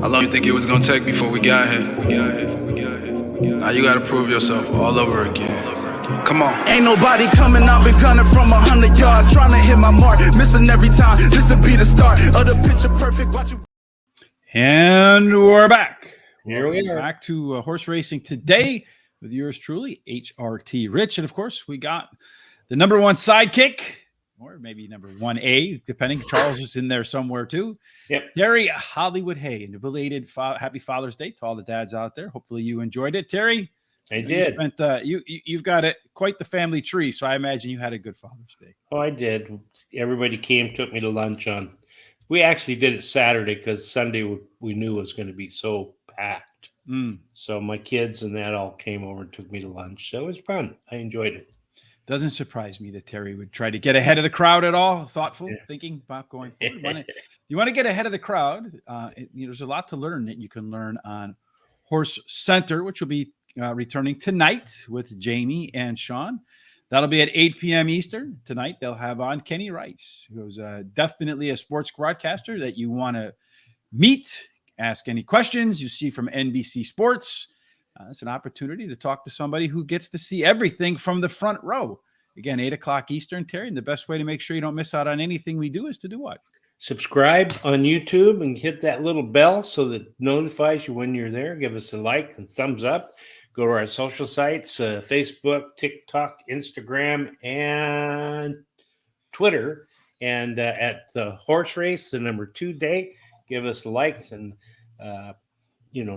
How long you think it was gonna take before we got here? Now you gotta prove yourself all over again. Come on. Ain't nobody coming, I've been gunning from 100 yards, trying to hit my mark, missing every time. This'll be the start of the picture perfect. Watch you. And we're back. Here we are. Back to horse racing today with yours truly, HRT Rich. And of course, we got the number one sidekick, or maybe number 1A, depending. Charles is in there somewhere too. Yep. Terry Hollywood Hay, and a belated happy Father's Day to all the dads out there. Hopefully you enjoyed it. Terry, I did. You've got quite the family tree, so I imagine you had a good Father's Day. Oh, I did. Everybody came, took me to lunch on. We actually did it Saturday because Sunday we knew was going to be so packed. So my kids and that all came over and took me to lunch. So it was fun. I enjoyed it. Doesn't surprise me that Terry would try to get ahead of the crowd at all. Thoughtful thinking about going forward. You want to get ahead of the crowd. There's a lot to learn that you can learn on Horse Center, which will be returning tonight with Jamie and Sean. That'll be at 8 p.m. Eastern. Tonight, they'll have on Kenny Rice, who's definitely a sports broadcaster that you want to meet, ask any questions you see from NBC Sports. It's an opportunity to talk to somebody who gets to see everything from the front row. Again, 8 o'clock Eastern, Terry. And the best way to make sure you don't miss out on anything we do is to do what? Subscribe on YouTube and hit that little bell so that it notifies you when you're there. Give us a like and thumbs up. Go to our social sites, Facebook, TikTok, Instagram, and Twitter. And at the horse race, the number 2 day, give us likes and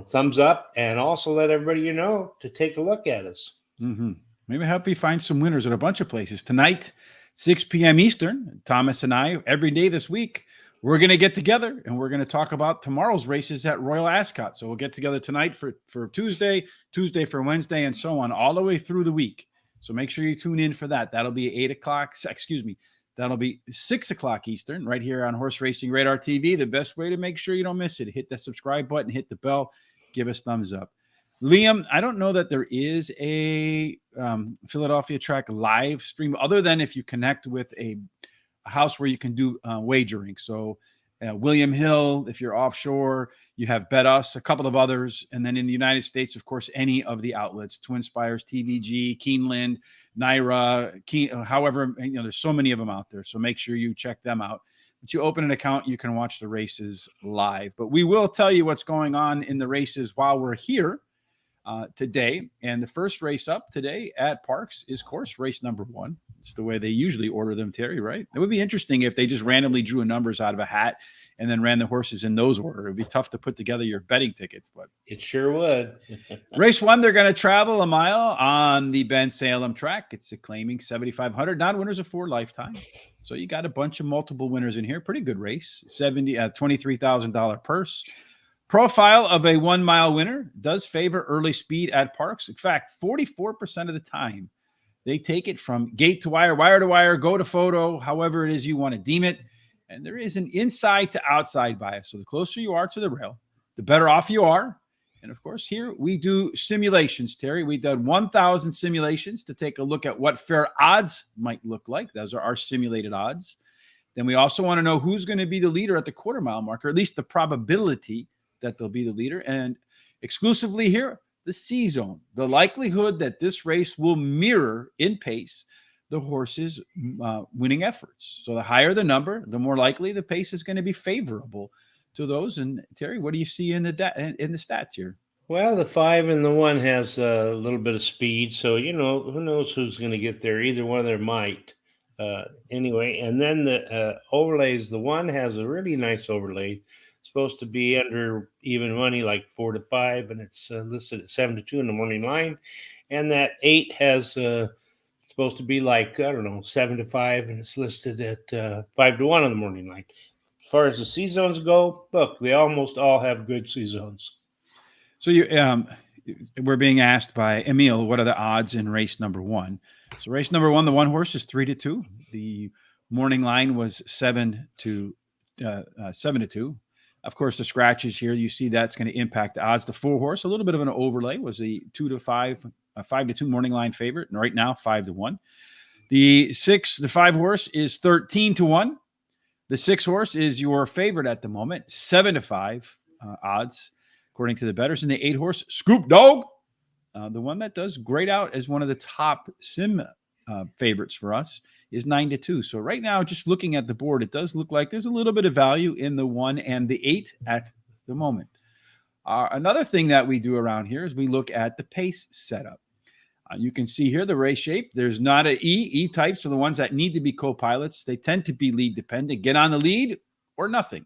thumbs up, and also let everybody know to take a look at us. Maybe help you find some winners at a bunch of places. Tonight, 6 p.m. Eastern, Thomas and I, every day this week, we're going to get together and we're going to talk about tomorrow's races at Royal Ascot. So we'll get together tonight for Tuesday for Wednesday, and so on, all the way through the week. So make sure you tune in for that. That'll be 8 o'clock. That'll be 6 o'clock Eastern right here on Horse Racing Radar TV. The best way to make sure you don't miss it, hit the subscribe button, hit the bell, give us thumbs up. Liam, I don't know that there is a Philadelphia track live stream other than if you connect with a house where you can do wagering. So William Hill, if you're offshore, you have Bet Us, a couple of others. And then in the United States, of course, any of the outlets, Twin Spires, TVG, Keeneland, Naira, however, there's so many of them out there. So make sure you check them out. But you open an account, you can watch the races live. But we will tell you what's going on in the races while we're here today. And the first race up today at Parx is course race number 1. It's the way they usually order them, Terry, right? It would be interesting if they just randomly drew numbers out of a hat and then ran the horses in those order. It'd be tough to put together your betting tickets, but it sure would. Race 1, they're going to travel a mile on the Ben Salem track. It's a claiming 7,500 non-winners of 4 lifetime. So you got a bunch of multiple winners in here. Pretty good race. $23,000 purse. Profile of a 1 mile winner does favor early speed at Parx. In fact, 44% of the time, they take it from gate to wire to wire, go to photo, however it is you want to deem it. And there is an inside to outside bias. So the closer you are to the rail, the better off you are. And of course, here we do simulations, Terry. We've done 1,000 simulations to take a look at what fair odds might look like. Those are our simulated odds. Then we also want to know who's going to be the leader at the quarter mile marker, at least the probability that they'll be the leader. And exclusively here, the C zone, the likelihood that this race will mirror in pace the horse's winning efforts. So the higher the number, the more likely the pace is going to be favorable to those. And Terry, what do you see in the stats here? Well, the 5 and the 1 has a little bit of speed, so who knows who's going to get there. Either one of them might. Anyway, and then the overlays. The 1 has a really nice overlay. Supposed to be under even money, like 4 to 5, and it's listed at 7 to 2 in the morning line. And that 8 has supposed to be like 7 to 5, and it's listed at 5 to 1 on the morning line. As far as the C zones go, look, they almost all have good C zones. So we're being asked by Emil, what are the odds in race number 1? So race number 1, the 1 horse is 3 to 2. The morning line was 7 to 2. Of course, the scratches here, you see that's going to impact the odds. The 4 horse, a little bit of an overlay, was a 2 to 5, a 5 to 2 morning line favorite, and right now 5 to 1. The 5 horse is 13 to 1. The 6 horse is your favorite at the moment, 7 to 5. odds, according to the bettors. And the 8-horse Scoop Dog, the one that does great out as one of the top sim favorites for us, is 9-2. So right now, just looking at the board, it does look like there's a little bit of value in the 1 and the 8 at the moment. Another thing that we do around here is we look at the pace setup. You can see here the race shape. There's not an E. E-types are the ones that need to be co-pilots. They tend to be lead dependent. Get on the lead or nothing.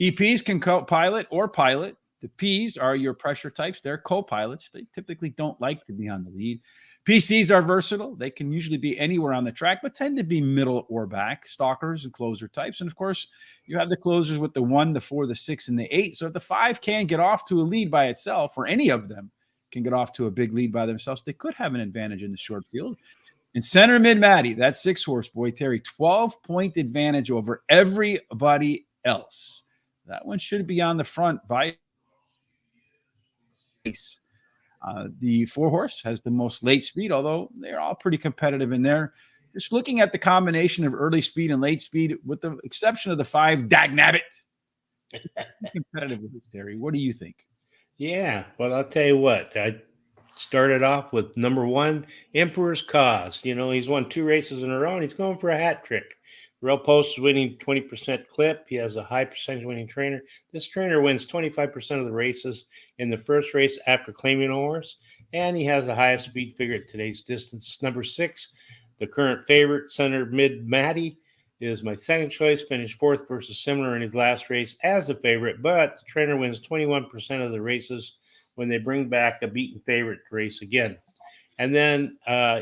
EPs can co-pilot or pilot. The Ps are your pressure types. They're co-pilots. They typically don't like to be on the lead. PCs are versatile. They can usually be anywhere on the track, but tend to be middle or back. Stalkers and closer types. And of course, you have the closers with the 1, the 4, the 6, and the 8. So if the 5 can get off to a lead by itself, or any of them can get off to a big lead by themselves, they could have an advantage in the short field. And center mid Matty, that 6-horse boy, Terry, 12-point advantage over everybody else. That one should be on the front by the 4-horse has the most late speed, although they're all pretty competitive in there. Just looking at the combination of early speed and late speed, with the exception of the 5, Dagnabbit. Competitive with this, Terry. What do you think? Yeah, well, I'll tell you what. I started off with number 1, Emperor's Cause. You know, he's won 2 races in a row, and he's going for a hat trick. Rail Post is winning 20% clip. He has a high percentage winning trainer. This trainer wins 25% of the races in the first race after claiming a horse, and he has the highest speed figure at today's distance. Number 6, the current favorite, center mid Matty, is my second choice. Finished 4th versus similar in his last race as the favorite, but the trainer wins 21% of the races when they bring back a beaten favorite to race again. And then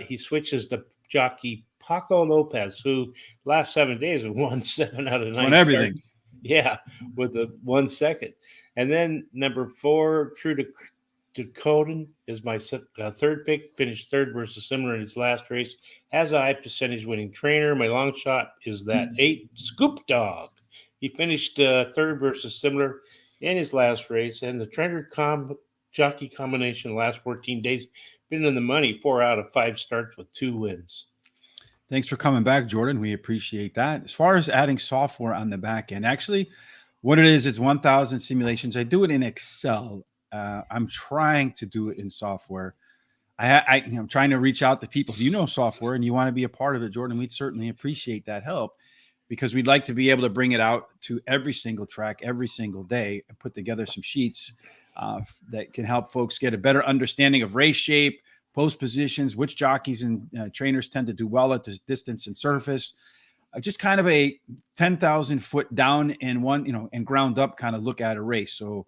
he switches to jockey Paco Lopez, who last 7 days have won 7 out of 9. Won everything. Starts. Yeah, with a 1 second. And then number 4, True to Coden, is my third pick. Finished 3rd versus similar in his last race. Has a high percentage winning trainer. My long shot is that 8, Scoop Dog. He finished 3rd versus similar in his last race. And the trainer jockey combination the last 14 days been in the money. 4 out of 5 starts with 2 wins. Thanks for coming back, Jordan. We appreciate that. As far as adding software on the back end, actually, what it is 1,000 simulations. I do it in Excel. I'm trying to do it in software. I'm trying to reach out to people. If you know software and you want to be a part of it, Jordan, we'd certainly appreciate that help, because we'd like to be able to bring it out to every single track, every single day, and put together some sheets that can help folks get a better understanding of race shape, post positions, which jockeys and trainers tend to do well at this distance and surface. Just kind of a 10,000 foot down and and ground up kind of look at a race. So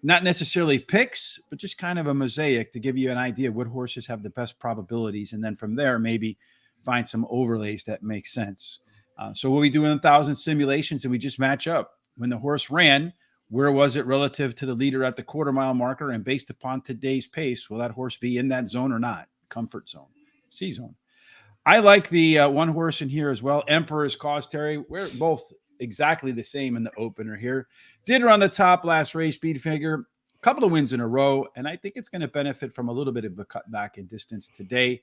not necessarily picks, but just kind of a mosaic to give you an idea of what horses have the best probabilities. And then from there, maybe find some overlays that make sense. So what we do in 1,000 simulations, and we just match up. When the horse ran, where was it relative to the leader at the quarter-mile marker? And based upon today's pace, will that horse be in that zone or not? Comfort zone, C zone. I like the 1 horse in here as well. Emperor's Cause, Terry. We're both exactly the same in the opener here. Did run the top last race, speed figure, a couple of wins in a row, and I think it's going to benefit from a little bit of a cutback in distance today.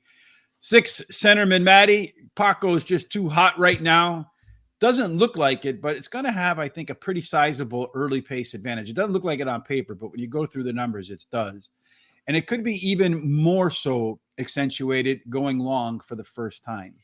6, center mid Matty. Paco is just too hot right now. Doesn't look like it, but it's going to have, I think, a pretty sizable early pace advantage. It doesn't look like it on paper, but when you go through the numbers, it does. And it could be even more so accentuated going long for the first time.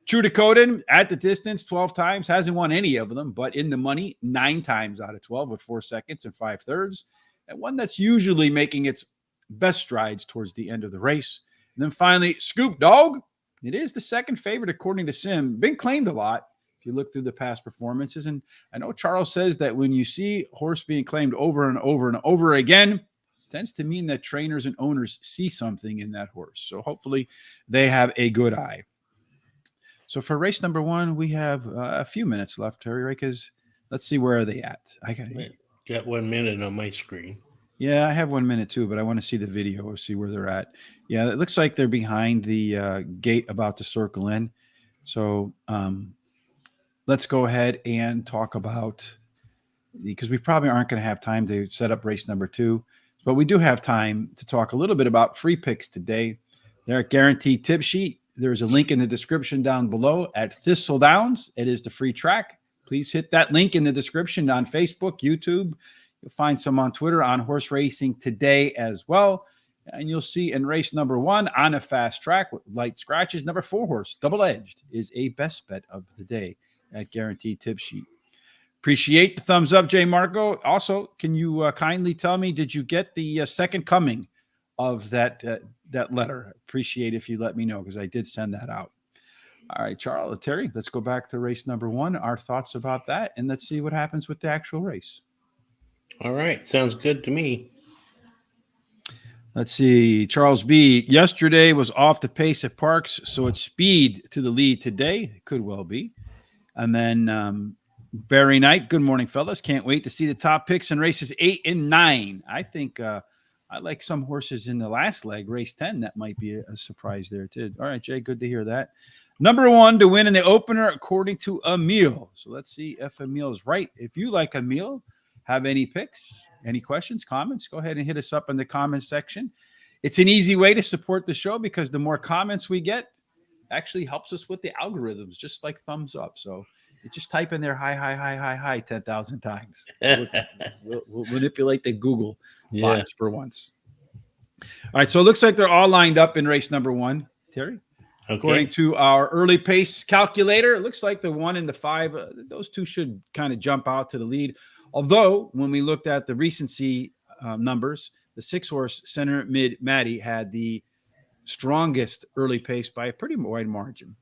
True to Coden, at the distance 12 times, hasn't won any of them, but in the money 9 times out of 12 with 4 seconds and 5/3. And one that's usually making its best strides towards the end of the race. And then finally, Scoop Dog. It is the second favorite according to Sim. Been claimed a lot if you look through the past performances. And I know Charles says that when you see horse being claimed over and over and over again, it tends to mean that trainers and owners see something in that horse. So hopefully they have a good eye. So for race number 1, we have a few minutes left, Terry, right? Because let's see, where are they at? I got 1 minute on my screen. Yeah, I have 1 minute too, but I want to see the video or see where they're at. Yeah, it looks like they're behind the gate about to circle in. So let's go ahead and talk about, because we probably aren't going to have time to set up race number 2, but we do have time to talk a little bit about free picks today. They're at Guaranteed Tip Sheet. There's a link in the description down below at Thistle Downs. It is the free track. Please hit that link in the description on Facebook, YouTube, You'll find some on Twitter on Horse Racing Today as well. And you'll see in race number 1 on a fast track with light scratches, number 4 horse, Double Edged, is a best bet of the day at Guaranteed Tip Sheet. Appreciate the thumbs up, J. Marco. Also, can you kindly tell me, did you get the second coming of that letter? Appreciate if you let me know, because I did send that out. All right, Charles, Terry, let's go back to race number 1. Our thoughts about that, and let's see what happens with the actual race. All right. Sounds good to me. Let's see. Charles B. Yesterday was off the pace at Parx, so it's speed to the lead today. It could well be. And then Barry Knight, good morning, fellas. Can't wait to see the top picks in races 8 and 9. I think I like some horses in the last leg, race 10. That might be a surprise there, too. All right, Jay, good to hear that. Number 1 to win in the opener, according to Emil. So let's see if Emil is right. If you like Emil, have any picks, any questions, comments, go ahead and hit us up in the comments section. It's an easy way to support the show, because the more comments we get actually helps us with the algorithms, just like thumbs up. So you just type in there, hi 10,000 times. We'll manipulate the Google bots for once. All right, so it looks like they're all lined up in race number 1, Terry. Okay. According to our early pace calculator, it looks like the 1 and the 5, those two should kind of jump out to the lead. Although, when we looked at the recency numbers, the 6 horse Center Mid Maddie had the strongest early pace by a pretty wide margin.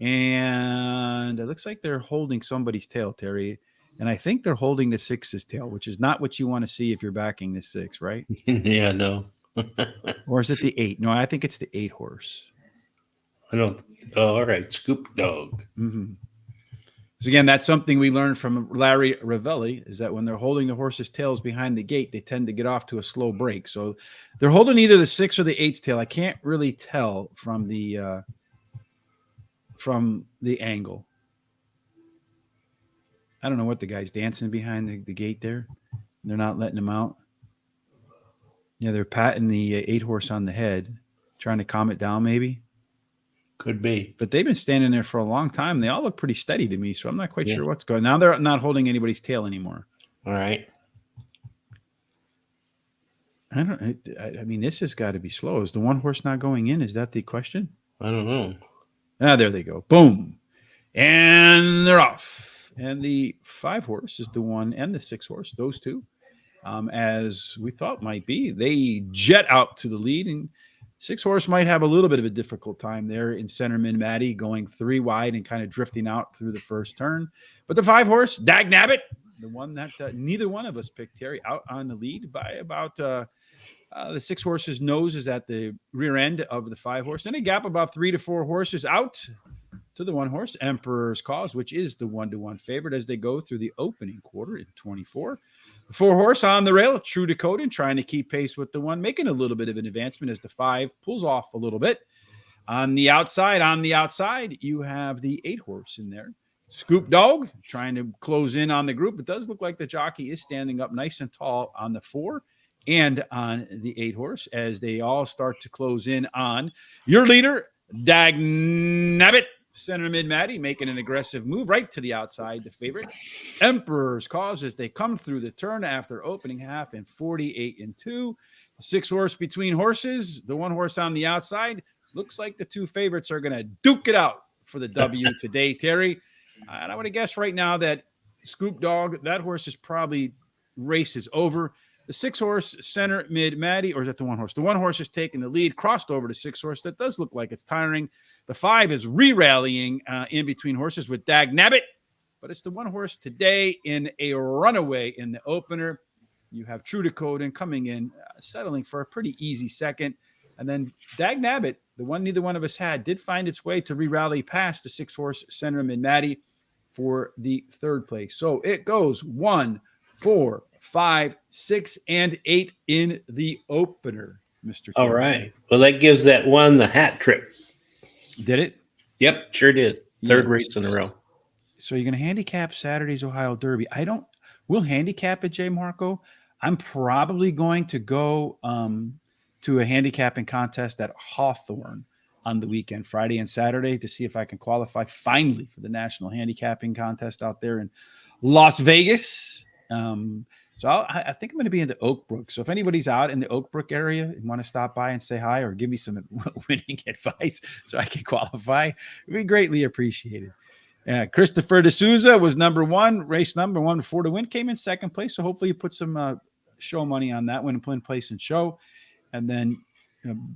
And it looks like they're holding somebody's tail, Terry. And I think they're holding the 6's tail, which is not what you want to see if you're backing the 6, right? Yeah, no. Or is it the 8? No, I think it's the 8 horse. I don't. Oh, all right. Scoop Dog. Mm-hmm. So again, that's something we learned from Larry Ravelli, is that when they're holding the horses' tails behind the gate, they tend to get off to a slow break. So they're holding either the 6 or the 8's tail. I can't really tell from the angle. I don't know what the guy's dancing behind the gate there. They're not letting him out. Yeah, they're patting the 8 horse on the head, trying to calm it down maybe. Could be. But they've been standing there for a long time. They all look pretty steady to me, so I'm not quite sure what's going on. Now they're not holding anybody's tail anymore. All right. I mean, this has got to be slow. Is the 1 horse not going in? Is that the question? I don't know. Ah, there they go. Boom. And they're off. And the 5 horse is the 1 and the 6 horse, those two, as we thought might be. They jet out to the lead, and 6 horse might have a little bit of a difficult time there in Center Mid Maddie, going 3 wide and kind of drifting out through the first turn. But the 5 horse, Dag Nabbit, the one that neither one of us picked, Terry, out on the lead by about the 6 horse's nose is at the rear end of the 5 horse. Then a gap about 3 to 4 horses out to the 1 horse, Emperor's Cause, which is the 1-to-1 favorite as they go through the opening quarter in 24. 4 horse on the rail, True Dakota, trying to keep pace with the 1, making a little bit of an advancement as the 5 pulls off a little bit. On the outside, you have the 8 horse in there. Scoop Dog trying to close in on the group. It does look like the jockey is standing up nice and tall on the 4 and on the 8 horse as they all start to close in on your leader, Dag Nabbit. Center Mid Maddie making an aggressive move right to the outside. The favorite, Emperor's Cause, as they come through the turn after opening half in 48-2. 6 horse between horses. The 1 horse on the outside. Looks like the 2 favorites are going to duke it out for the W today, Terry. And I would guess right now that Scoop Dog, that horse is probably race is over. The 6 horse, Center Mid Maddie, or is that the 1 horse? The 1 horse is taking the lead, crossed over to 6 horse. That does look like it's tiring. The 5 is re-rallying in between horses with Dag Nabbit, but it's the 1 horse today in a runaway in the opener. You have True Dakota coming in, settling for a pretty easy second. And then Dag Nabbit, the one neither one of us had, did find its way to re-rally past the 6 horse, Center Mid Maddie, for the 3rd place. So it goes 1, 4, 5, 6, and 8 in the opener, Mr. All right. Well, that gives that 1 the hat trick. Did it? Yep, sure did. 3rd race in a row. So you're going to handicap Saturday's Ohio Derby. We'll handicap it, Jay Marco. I'm probably going to go to a handicapping contest at Hawthorne on the weekend, Friday and Saturday, to see if I can qualify finally for the national handicapping contest out there in Las Vegas. So I think I'm going to be in the Oak Brook. So if anybody's out in the Oak Brook area and want to stop by and say hi or give me some winning advice so I can qualify, it'd be greatly appreciated. Christopher D'Souza was number one, race number one before the win, came in second place. So hopefully you put some show money on that win and place and show. And then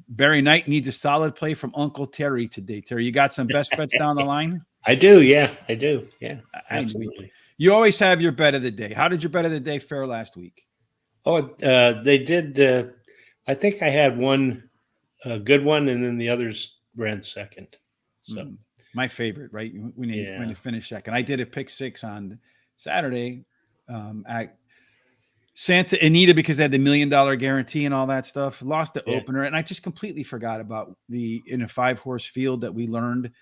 Barry Knight needs a solid play from Uncle Terry today. Terry, you got some best bets down the line? I do. Yeah, I do. Yeah, absolutely. You always have your bet of the day. How did your bet of the day fare last week? Oh, they did. I think I had one good one, and then the others ran second. So my favorite, right? When you finish second. I did a pick six on Saturday at Santa Anita because they had the $1 million guarantee and all that stuff. Lost the opener, and I just completely forgot about in a 5-horse field that we learned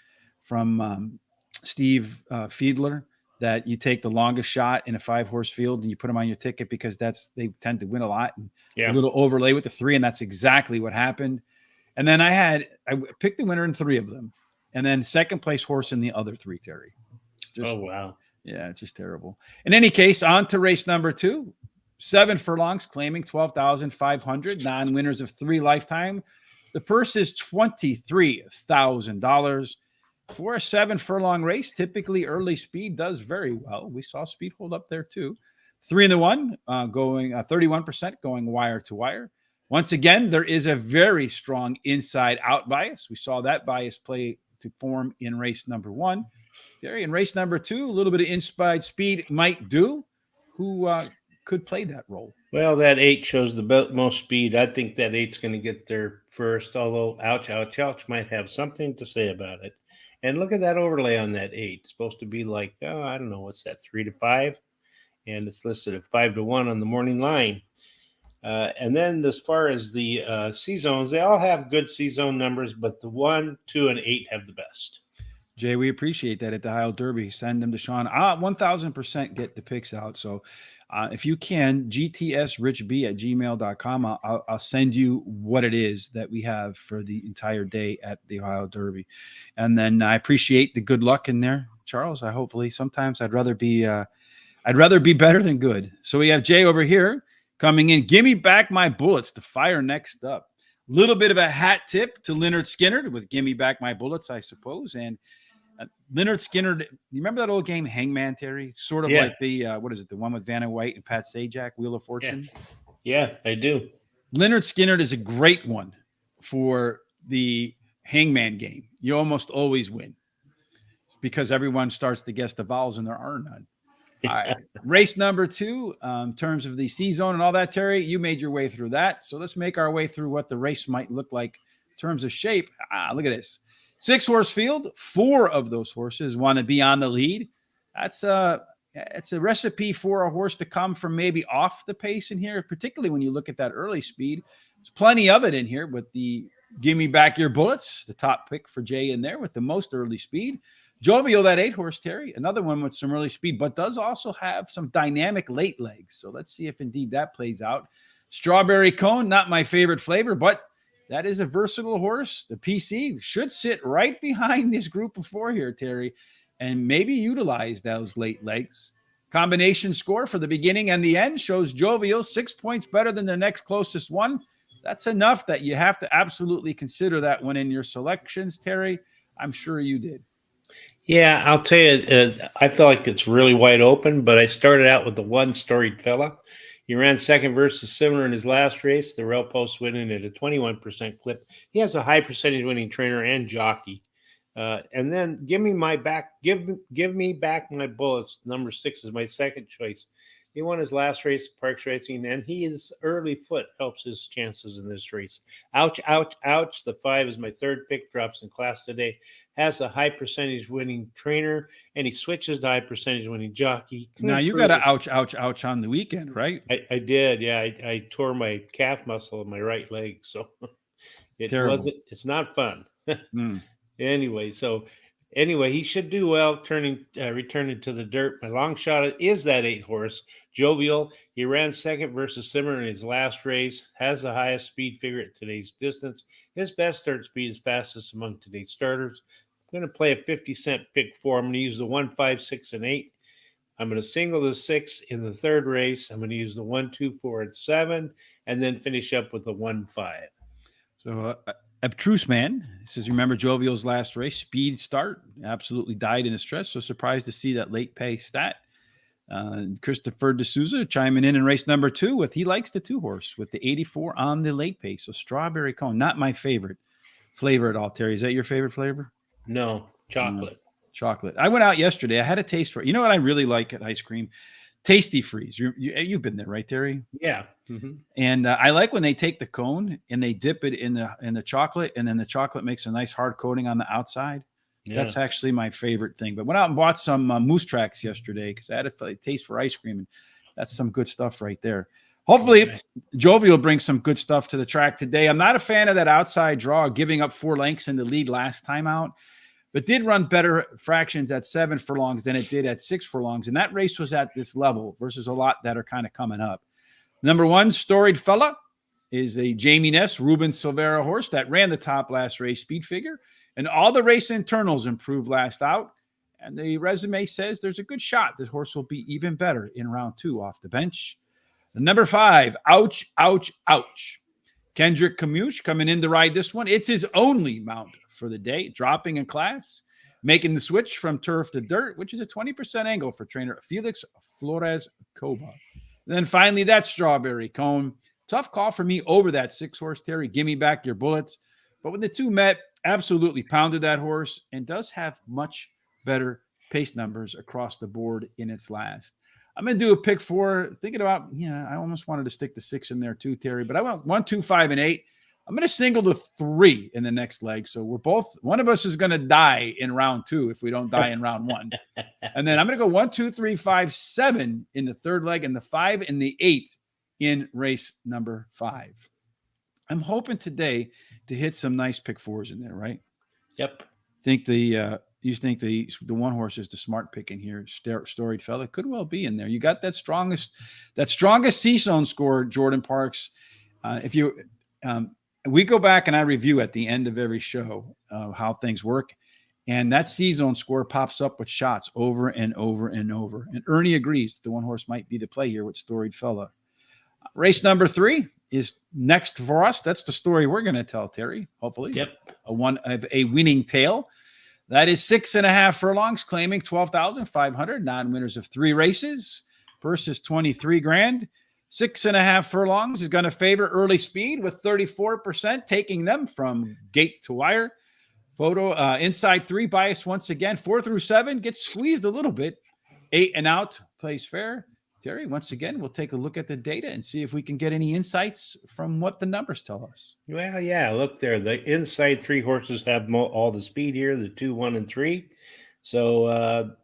from Steve Fiedler, that you take the longest shot in a 5-horse field and you put them on your ticket because they tend to win a lot. And a little overlay with the 3, and that's exactly what happened. And then I picked the winner in 3 of them, and then second place horse in the other 3. Terry. Oh wow, yeah, it's just terrible. In any case, on to race number 2. 7 furlongs, claiming $12,500. Non-winners of 3 lifetime. The purse is $23,000. For a 7 furlong race, typically early speed does very well. We saw speed hold up there too. 3 in the 1, going 31% going wire to wire. Once again, there is a very strong inside-out bias. We saw that bias play to form in race number 1. Terry, in race number 2, a little bit of inside speed might do. Who could play that role? Well, that 8 shows the most speed. I think that 8's going to get there first, although ouch might have something to say about it. And look at that overlay on that 8. It's supposed to be like, I don't know, what's that, 3 to 5? And it's listed at 5 to 1 on the morning line. And then as far as the C-zones, they all have good C-zone numbers, but the 1, 2, and 8 have the best. Jay, we appreciate that at the Ohio Derby. Send them to Sean. 1,000% get the picks out. So if you can, gtsrichb@gmail.com. I'll send you what it is that we have for the entire day at the Ohio Derby. And then I appreciate the good luck in there, Charles. Sometimes I'd rather be better than good. So we have Jay over here coming in. Give me back my bullets to fire next up. Little bit of a hat tip to Leonard Skinner with Give Me Back My Bullets, I suppose. And Leonard Skinner, you remember that old game Hangman, Terry? Sort of like the, what is it, the one with Vanna White and Pat Sajak, Wheel of Fortune? Yeah, I do. Leonard Skinner is a great one for the Hangman game. You almost always win. It's because everyone starts to guess the vowels and there are none. All right. Race number 2, in terms of the C-zone and all that, Terry, you made your way through that. So let's make our way through what the race might look like in terms of shape. Look at this. 6-horse field. 4 of those horses want to be on the lead. It's a recipe for a horse to come from maybe off the pace in here, particularly when you look at that early speed. There's plenty of it in here with the Give Me Back Your Bullets, the top pick for Jay in there with the most early speed. Jovial, that 8-horse, Terry, another one with some early speed, but does also have some dynamic late legs. So let's see if indeed that plays out. Strawberry Cone, not my favorite flavor, but that is a versatile horse. The PC should sit right behind this group of 4 here, Terry, and maybe utilize those late legs. Combination score for the beginning and the end shows Jovial 6 points better than the next closest one. That's enough that you have to absolutely consider that one in your selections, Terry. I'm sure you did. Yeah, I'll tell you, I feel like it's really wide open, but I started out with the one-storied fella. He ran second versus Simmer in his last race. The rail post winning at a 21% clip. He has a high percentage winning trainer and jockey. And then give me back my bullets. Number 6 is my second choice. He won his last race, Parx Racing, and his early foot helps his chances in this race. Ouch, ouch, ouch. The 5 is my third pick, drops in class today. Has a high percentage winning trainer, and he switches to high percentage winning jockey. Now you got to ouch, ouch, ouch on the weekend, right? I did, yeah. I tore my calf muscle in my right leg, so it's not fun. Anyway, he should do well returning to the dirt. My long shot is that 8-horse, Jovial. He ran second versus Simmer in his last race, has the highest speed figure at today's distance. His best start speed is fastest among today's starters. I'm going to play a 50-cent pick 4. I'm going to use the 1, 5, 6, and 8. I'm going to single the 6 in the third race. I'm going to use the 1, 2, 4, and 7, and then finish up with the 1, 5. So, Abstruse Man says, remember Jovial's last race, speed start, absolutely died in the stretch. So surprised to see that late pay stat. Christopher D'Souza chiming in race number 2 with he likes the 2-horse with the 84 on the late pay. So strawberry cone, not my favorite flavor at all. Terry, is that your favorite flavor? No, chocolate. Chocolate. I went out yesterday. I had a taste for it. You know what I really like at ice cream? Tasty Freeze. You've been there, right, Terry? Yeah. Mm-hmm. And I like when they take the cone and they dip it in the chocolate, and then the chocolate makes a nice hard coating on the outside. Yeah. That's actually my favorite thing. But went out and bought some Moose Tracks yesterday because I had a taste for ice cream, and that's some good stuff right there. Hopefully, Jovial brings some good stuff to the track today. I'm not a fan of that outside draw, giving up 4 lengths in the lead last time out, but did run better fractions at 7 furlongs than it did at 6 furlongs. And that race was at this level versus a lot that are kind of coming up. Number 1, Storied Fella, is a Jamie Ness, Ruben Silvera horse that ran the top last race speed figure. And all the race internals improved last out. And the resume says there's a good shot this horse will be even better in round 2 off the bench. The number 5, Ouch, Ouch, Ouch. Kendrick Camus coming in to ride this one. It's his only mount for the day, dropping in class, making the switch from turf to dirt, which is a 20% angle for trainer Felix Flores Coba. Then finally, that strawberry cone. Tough call for me over that 6-horse, Terry. Give me back your bullets. But when the two met, absolutely pounded that horse and does have much better pace numbers across the board in its last. I'm going to do a pick 4, thinking about, I almost wanted to stick the 6 in there too, Terry, but I went 1, 2, 5, and 8. I'm going to single the 3 in the next leg. So one of us is going to die in round 2 if we don't die in round 1. And then I'm going to go 1, 2, 3, 5, 7 in the third leg, and the 5 and the 8 in race number 5. I'm hoping today to hit some nice pick 4s in there, right? Yep. You think the 1 horse is the smart pick in here? Storied Fella could well be in there. You got that strongest C-zone score, Jordan Parx. We go back and I review at the end of every show how things work, and that C-zone score pops up with shots over and over and over. And Ernie agrees that the 1 horse might be the play here with Storied Fella. Race number 3 is next for us. That's the story we're going to tell, Terry. Hopefully, yep, a winning tail. That is 6.5 furlongs, claiming 12,500. Non-winners of 3 races. Purse is 23 grand. 6.5 furlongs is going to favor early speed with 34%, taking them from gate to wire. Inside 3 bias once again. 4 through 7 gets squeezed a little bit. 8 and out plays fair. Terry, once again, we'll take a look at the data and see if we can get any insights from what the numbers tell us. Well, yeah, look there. The inside 3 horses have all the speed here, the 2, 1, and 3. So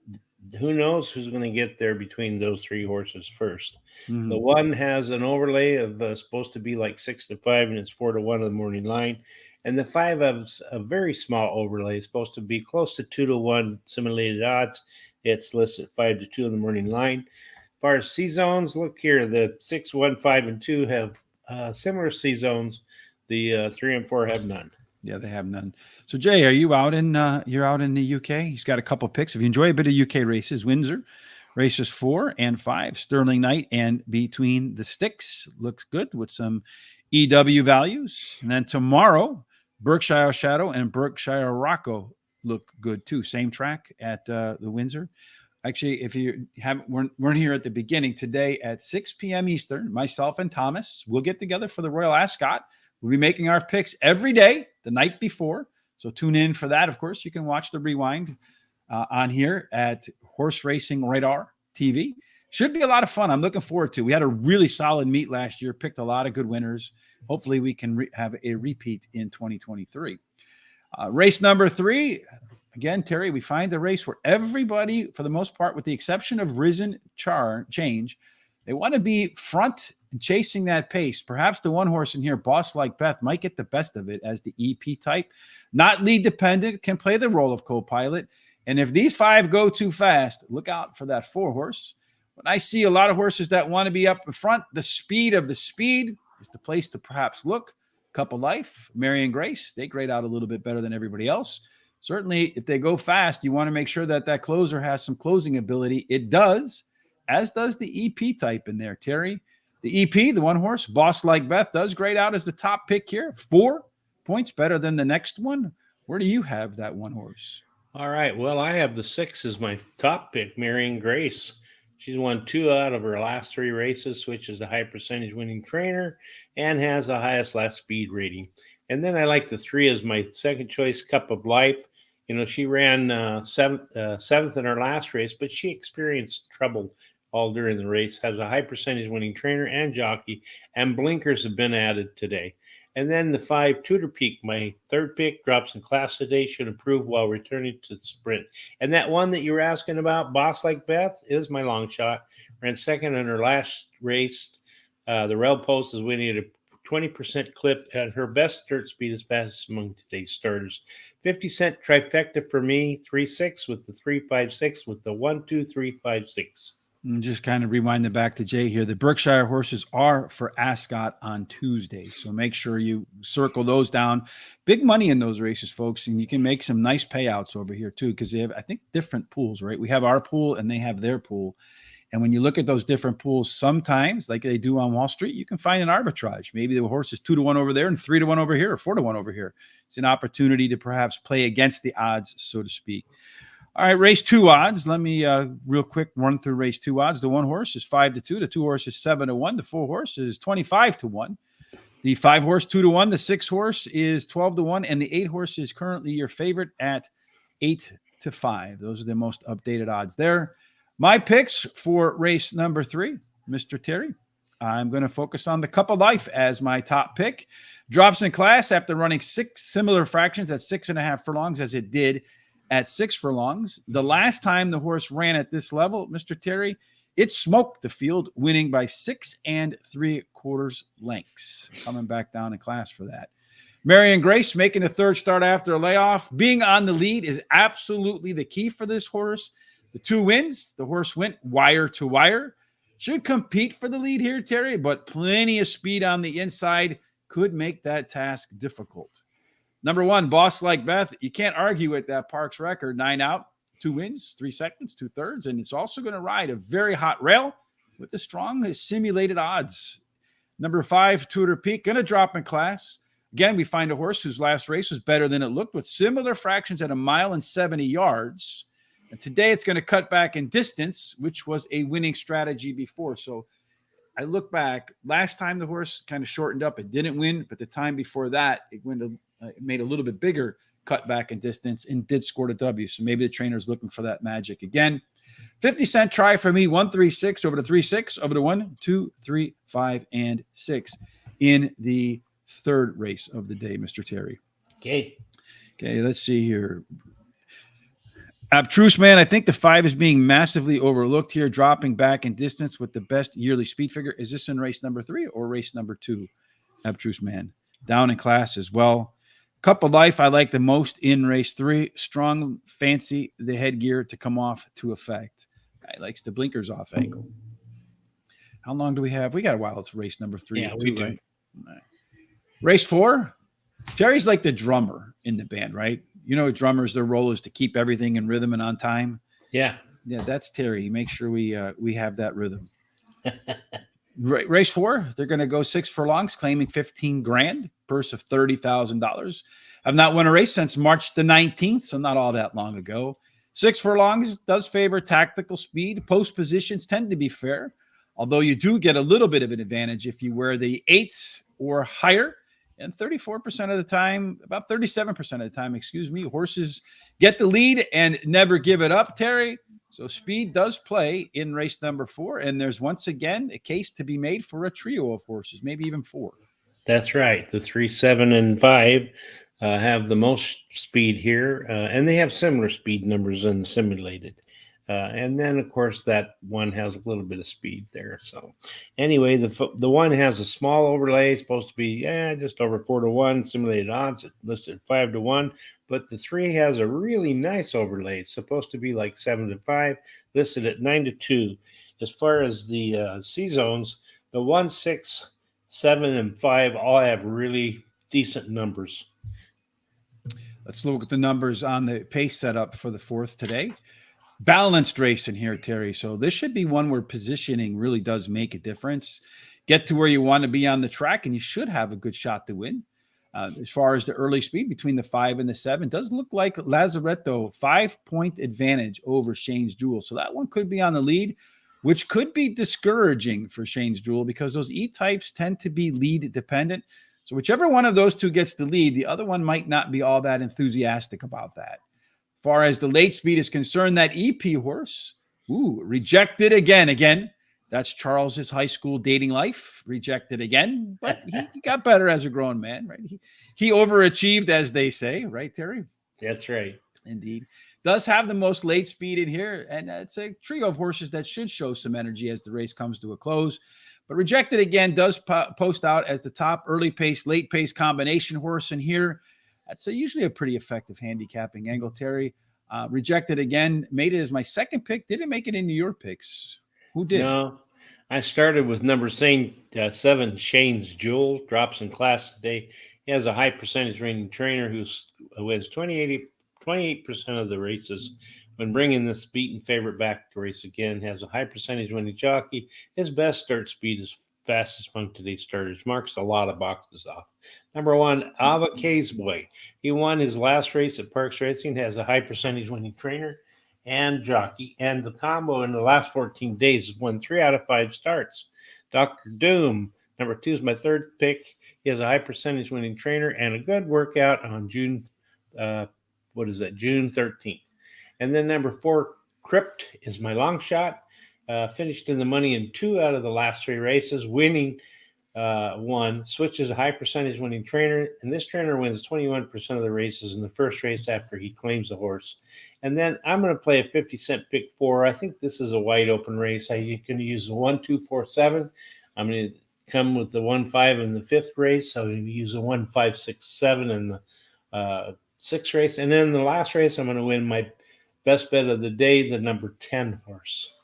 who knows who's going to get there between those 3 horses first. Mm-hmm. The 1 has an overlay of supposed to be like 6 to 5, and it's 4 to 1 on the morning line. And the 5 has a very small overlay, supposed to be close to 2 to 1 simulated odds. It's listed 5 to 2 on the morning line. As far as C-zones, look here, the 6, 1, 5, and 2 have similar C-zones. The 3 and 4 have none. Yeah, they have none. So, Jay, are you out in you're out in the UK? He's got a couple picks. If you enjoy a bit of UK races, Windsor, races 4 and 5, Sterling Knight and Between the Sticks looks good with some EW values. And then tomorrow, Berkshire Shadow and Berkshire Rocco look good too. Same track at the Windsor. Actually, if you weren't here at the beginning, today at 6 p.m. Eastern, myself and Thomas will get together for the Royal Ascot. We'll be making our picks every day the night before. So tune in for that. Of course, you can watch the rewind on here at Horse Racing Radar TV. Should be a lot of fun. I'm looking forward to it. We had a really solid meet last year, picked a lot of good winners. Hopefully we can have a repeat in 2023. Race number 3. Again, Terry, we find the race where everybody, for the most part, with the exception of Risen Change, they want to be front and chasing that pace. Perhaps the 1 horse in here, Boss Like Beth, might get the best of it as the EP type. Not lead dependent, can play the role of co-pilot. And if these 5 go too fast, look out for that 4 horse. When I see a lot of horses that want to be up in front, the speed of the speed is the place to perhaps look. Cup of Life, Marion Grace, they grade out a little bit better than everybody else. certainly if they go fast, you want to make sure that that closer has some closing ability. It does, as does the EP type in there, Terry. The EP, the one horse, Boss Like Beth, does grade out as the top pick here. 4 points better than the next one. Where do you have that one horse? All right. Well, I have the 6 as my top pick, Marion Grace. She's won 2 out of her last 3 races, which is a high percentage winning trainer, and has the highest last speed rating. And then I like the 3 as my second choice, Cup of Life. You know, she ran seventh in her last race, but she experienced trouble all during the race, has a high percentage winning trainer and jockey, and blinkers have been added today. And then the 5, Tudor Peak, my third pick, drops in class today, should improve while returning to the sprint. And that one that you were asking about, Boss Like Beth, is my long shot. Ran second in her last race. The rail post is winning at a 20% clip, and her best dirt speed is fastest among today's starters. 50-cent trifecta for me, 3-6 with the 3-5-6 with the 1-2-3-5-6. And just kind of rewind it back to Jay here. The Berkshire horses are for Ascot on Tuesday. So make sure you circle those down. Big money in those races, folks. And you can make some nice payouts over here too, because they have, I think, different pools, right? We have our pool and they have their pool. And when you look at those different pools, sometimes, like they do on Wall Street, you can find an arbitrage. Maybe the horse is 2-1 over there and 3-1 over here, or 4-1 over here. It's an opportunity to perhaps play against the odds, so to speak. All right, race 2 odds. Let me real quick run through race 2 odds. The 1 horse is 5-2. The 2 horse is 7-1. The 4 horse is 25-1. The 5 horse 2-1. The 6 horse is 12-1, and the 8 horse is currently your favorite at 8-5. Those are the most updated odds there. My picks for race number 3, Mr. Terry. I'm going to focus on the Cup of Life as my top pick. Drops in class after running 6 similar fractions at 6.5 furlongs as it did at 6 furlongs. The last time the horse ran at this level, Mr. Terry, it smoked the field, winning by 6 3/4 lengths. Coming back down in class for that. Marion Grace making a third start after a layoff. Being on the lead is absolutely the key for this horse. The 2 wins. The horse went wire to wire. Should compete for the lead here, Terry, but plenty of speed on the inside could make that task difficult. Number 1, Boss Like Beth. You can't argue with that Parx record. 9 out, 2 wins, 3 seconds, 2/3. And it's also going to ride a very hot rail with the strong simulated odds. Number 5, Tudor Peak, going to drop in class. Again, we find a horse whose last race was better than it looked with similar fractions at 1 mile and 70 yards. And today it's going to cut back in distance, which was a winning strategy before. So I look back, last time the horse kind of shortened up, it didn't win, but the time before that, it made a little bit bigger cut back in distance and did score the W. So maybe the trainer's looking for that magic again. 50-cent try for me, 1-3-6 over to 3-6 over to 1, 2, 3, 5, and 6 in the third race of the day, Mr. Terry. Okay, let's see here. Abstruse Man, I think the 5 is being massively overlooked here, dropping back in distance with the best yearly speed figure. Is this in race number 3 or race number 2? Abstruse Man, down in class as well. Cup of Life, I like the most in race 3. Strong, fancy the headgear to come off to effect. Guy likes the blinkers off angle. How long do we have? We got a while. It's race number 3. Yeah, we do. Right? Race 4. Terry's like the drummer in the band, right? You know, drummers, their role is to keep everything in rhythm and on time. Yeah. That's Terry. Make sure we have that rhythm. Race 4, they're going to go 6 furlongs, claiming $15,000, purse of $30,000. I've not won a race since March the 19th, so not all that long ago. 6 furlongs does favor tactical speed. Post positions tend to be fair, although you do get a little bit of an advantage if you wear the 8 or higher. And 34% of the time, about 37% of the time, horses get the lead and never give it up, Terry. So speed does play in race number 4. And there's once again a case to be made for a trio of horses, maybe even 4. That's right. The 3, 7, and 5 have the most speed here. And they have similar speed numbers in the simulated. And then, of course, that one has a little bit of speed there. So anyway, the one has a small overlay. It's supposed to be just over 4-1 simulated odds. It's listed at 5-1. But the 3 has a really nice overlay. It's supposed to be like 7-5, listed at 9-2. As far as the C zones, the 1, 6, 7, and 5 all have really decent numbers. Let's look at the numbers on the pace setup for the 4th today. Balanced race in here, Terry. So this should be one where positioning really does make a difference. Get to where you want to be on the track, and you should have a good shot to win. As far as the early speed between the 5 and the 7, does look like Lazaretto 5-point advantage over Shane's Jewel. So that one could be on the lead, which could be discouraging for Shane's Jewel because those E-types tend to be lead dependent. So whichever one of those two gets the lead, the other one might not be all that enthusiastic about that. Far as the late speed is concerned, that EP horse, rejected again. That's Charles's high school dating life, rejected again. But he got better as a grown man, right? He overachieved, as they say, right, Terry? That's right. Indeed. Does have the most late speed in here, and it's a trio of horses that should show some energy as the race comes to a close. But rejected again does post out as the top early pace, late pace combination horse in here. That's usually a pretty effective handicapping angle, Terry. Rejected again, made it as my second pick. Didn't make it into your picks. Who did? No, I started with number 7, Shane's Jewel, drops in class today. He has a high percentage rating trainer who wins 28% of the races. When bringing this beaten favorite back to race again, has a high percentage winning jockey. His best start speed is fastest among today's starters. Marks a lot of boxes off. Number 1, Ava Boy. He won his last race at Parx Racing, has a high percentage winning trainer and jockey, and the combo in the last 14 days has won 3 out of 5 starts. Dr. Doom, number 2, is my third pick. He has a high percentage winning trainer and a good workout on June 13th. And then number 4, Crypt, is my long shot. Finished in the money in 2 out of the last 3 races, winning 1. Switches a high percentage winning trainer, and this trainer wins 21% of the races in the first race after he claims the horse. And then I'm going to play a 50-cent pick 4. I think this is a wide open race. You can use the 1, 2, 4, 7. I'm going to come with the 1, 5 in the 5th race. So I'm going to use the 1, 5, 6, 7 in the 6th race. And then the last race, I'm going to win my best bet of the day, the number 10 horse.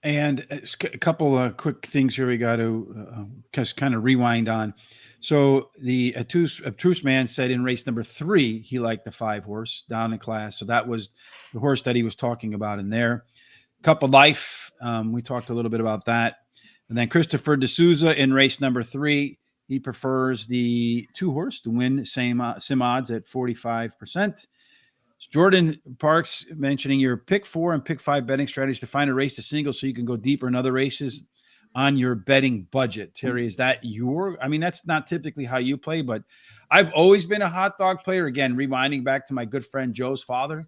And a couple of quick things here we got to just kind of rewind on. So the Obtuse Man said in race number 3, he liked the 5 horse down in class. So that was the horse that he was talking about in there. Cup of Life, we talked a little bit about that. And then Christopher D'Souza in race number 3, he prefers the 2 horse to win sim odds at 45%. Jordan Parks mentioning your pick 4 and pick 5 betting strategies to find a race to single so you can go deeper in other races on your betting budget. Terry, is that that's not typically how you play, but I've always been a hot dog player. Again, rewinding back to my good friend Joe's father,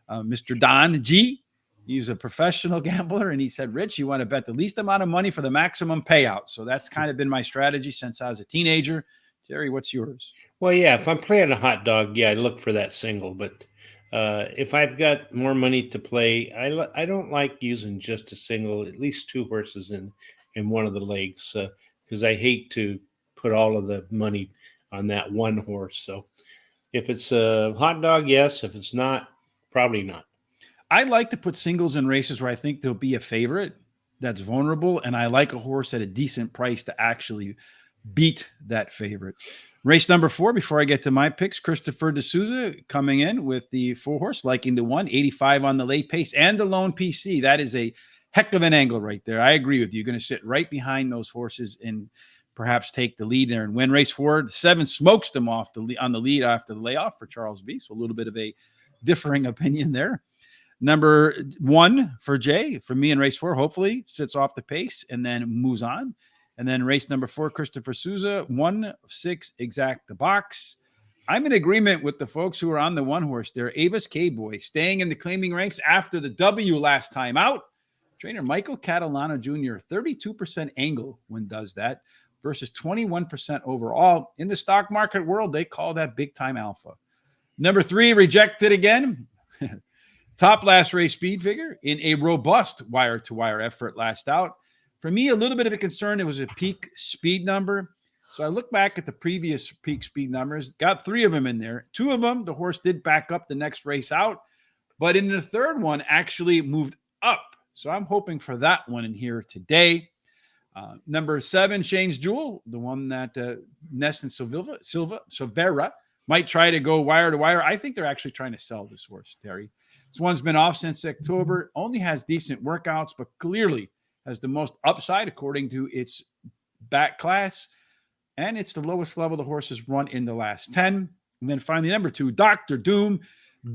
Mr. Don G. He's a professional gambler, and he said, Rich, you want to bet the least amount of money for the maximum payout. So that's kind of been my strategy since I was a teenager. Terry, what's yours? Well, yeah, if I'm playing a hot dog, I look for that single, but if I've got more money to play, I don't like using just a single, at least 2 horses in one of the legs, because I hate to put all of the money on that one horse. So if it's a hot dog, yes. If it's not, probably not. I like to put singles in races where I think there'll be a favorite that's vulnerable, and I like a horse at a decent price to actually beat that favorite. Race number 4, before I get to my picks, Christopher D'Souza coming in with the 4 horse, liking the 185 on the late pace and the lone PC. That is a heck of an angle right there. I agree with you. You're going to sit right behind those horses and perhaps take the lead there and win. Race 4, 7 smokes them off on the lead after the layoff for Charles B. So a little bit of a differing opinion there. Number 1 for Jay, for me in race 4, hopefully sits off the pace and then moves on. And then race number 4, Christopher Souza, 1, 6, exact the box. I'm in agreement with the folks who are on the 1 horse there. Avis K-Boy staying in the claiming ranks after the W last time out. Trainer Michael Catalano Jr., 32% angle when does that versus 21% overall. In the stock market world, they call that big time alpha. Number 3, rejected again. Top last race speed figure in a robust wire-to-wire effort last out. For me, a little bit of a concern, it was a peak speed number. So I look back at the previous peak speed numbers, got 3 of them in there. 2 of them, the horse did back up the next race out. But in the 3rd one, actually moved up. So I'm hoping for that one in here today. Number 7, Shane's Jewel, the one that Ness and Silvera might try to go wire to wire. I think they're actually trying to sell this horse, Terry. This one's been off since October, only has decent workouts, but clearly has the most upside according to its back class. And it's the lowest level the horse has run in the last 10. And then finally, number 2, Dr. Doom,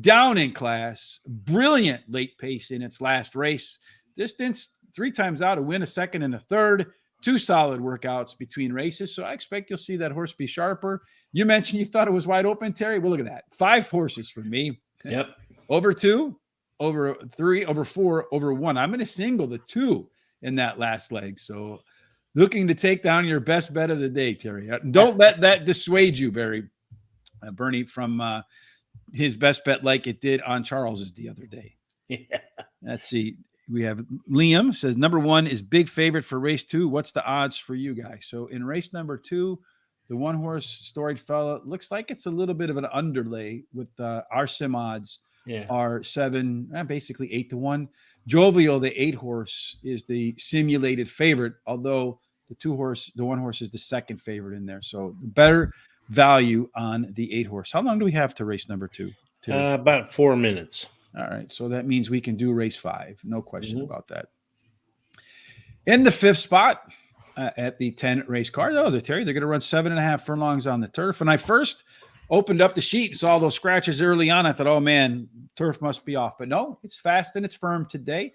down in class, brilliant late pace in its last race. Distance 3 times out, a win, a second, and a third. 2 solid workouts between races. So I expect you'll see that horse be sharper. You mentioned you thought it was wide open, Terry. Well, look at that. 5 horses for me. Yep. Over 2, over 3, over 4, over 1. I'm going to single the 2 in that last leg. So looking to take down your best bet of the day, Terry. Don't let that dissuade you, Bernie, from his best bet like it did on Charles's the other day. Yeah. Let's see. We have Liam says number 1 is big favorite for race 2. What's the odds for you guys? So in race number 2, the 1 horse Storied Fella looks like it's a little bit of an underlay with our sim odds are 7, basically 8-1. Jovial, the 8 horse, is the simulated favorite, although the 1 horse is the second favorite in there. So better value on the 8 horse. How long do we have to race number 2? About 4 minutes. All right. So that means we can do race 5. No question about that. In the 5th spot at the 10 race card, Terry, they're going to run 7.5 furlongs on the turf. When I first opened up the sheet and saw those scratches early on, I thought, oh man, turf must be off. But no, it's fast and it's firm today.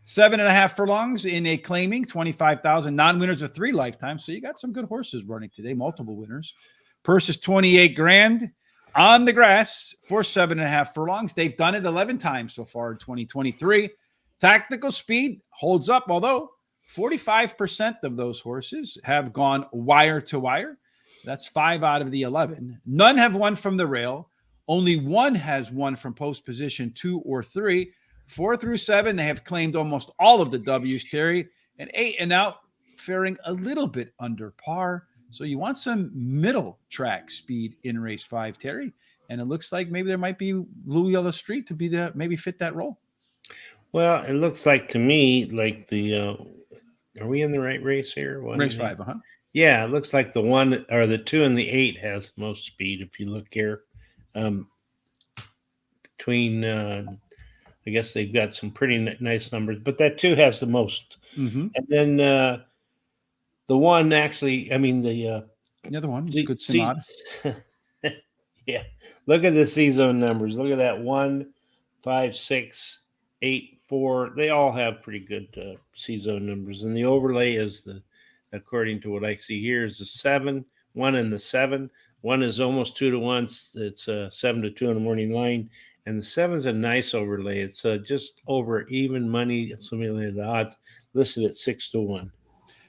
7.5 furlongs in a claiming 25,000 non-winners of 3 lifetimes. So you got some good horses running today, multiple winners. Purse is 28 grand on the grass for 7.5 furlongs. They've done it 11 times so far in 2023. Tactical speed holds up, although 45% of those horses have gone wire to wire. That's 5 out of the 11. None have won from the rail. Only 1 has won from post position 2 or 3. 4 through 7, they have claimed almost all of the W's, Terry. And 8 and out, faring a little bit under par. So you want some middle track speed in race 5, Terry. And it looks like maybe there might be Louis Yellow Street to be maybe fit that role. Well, it looks like to me like the are we in the right race here? Race 5, Yeah, it looks like the 1 or the 2 and the 8 has most speed. If you look here, between I guess they've got some pretty nice numbers, but that 2 has the most. Mm-hmm. And then the 1 actually, I mean the other one is good sim odd. Yeah, look at the C-zone numbers. Look at that 1, 5, 6, 8, 4. They all have pretty good C-zone numbers, and the overlay is according to what I see here, is the 7, 1 and the 7. 1 is almost 2-1. It's 7-2 in the morning line, and the 7's a nice overlay. It's just over even money simulated odds, listed at 6-1.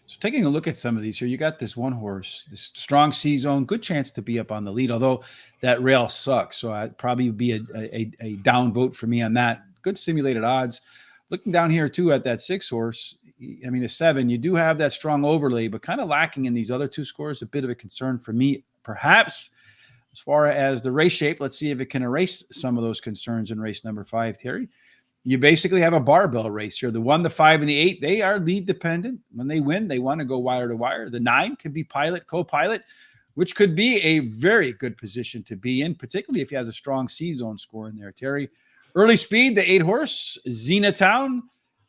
So taking a look at some of these here, you got this 1 horse, this strong C-zone, good chance to be up on the lead, although that rail sucks. So I'd probably be a down vote for me on that. Good simulated odds. Looking down here too at that 6 horse, I mean the 7, you do have that strong overlay, but kind of lacking in these other 2 scores. A bit of a concern for me, perhaps. As far as the race shape, let's see if it can erase some of those concerns in race number 5, Terry. You basically have a barbell race here. The 1, the 5, and the 8, they are lead dependent. When they win, they want to go wire to wire. The 9 can be pilot, co-pilot, which could be a very good position to be in, particularly if he has a strong C-zone score in there, Terry. Early speed, the 8 horse, Zenatown,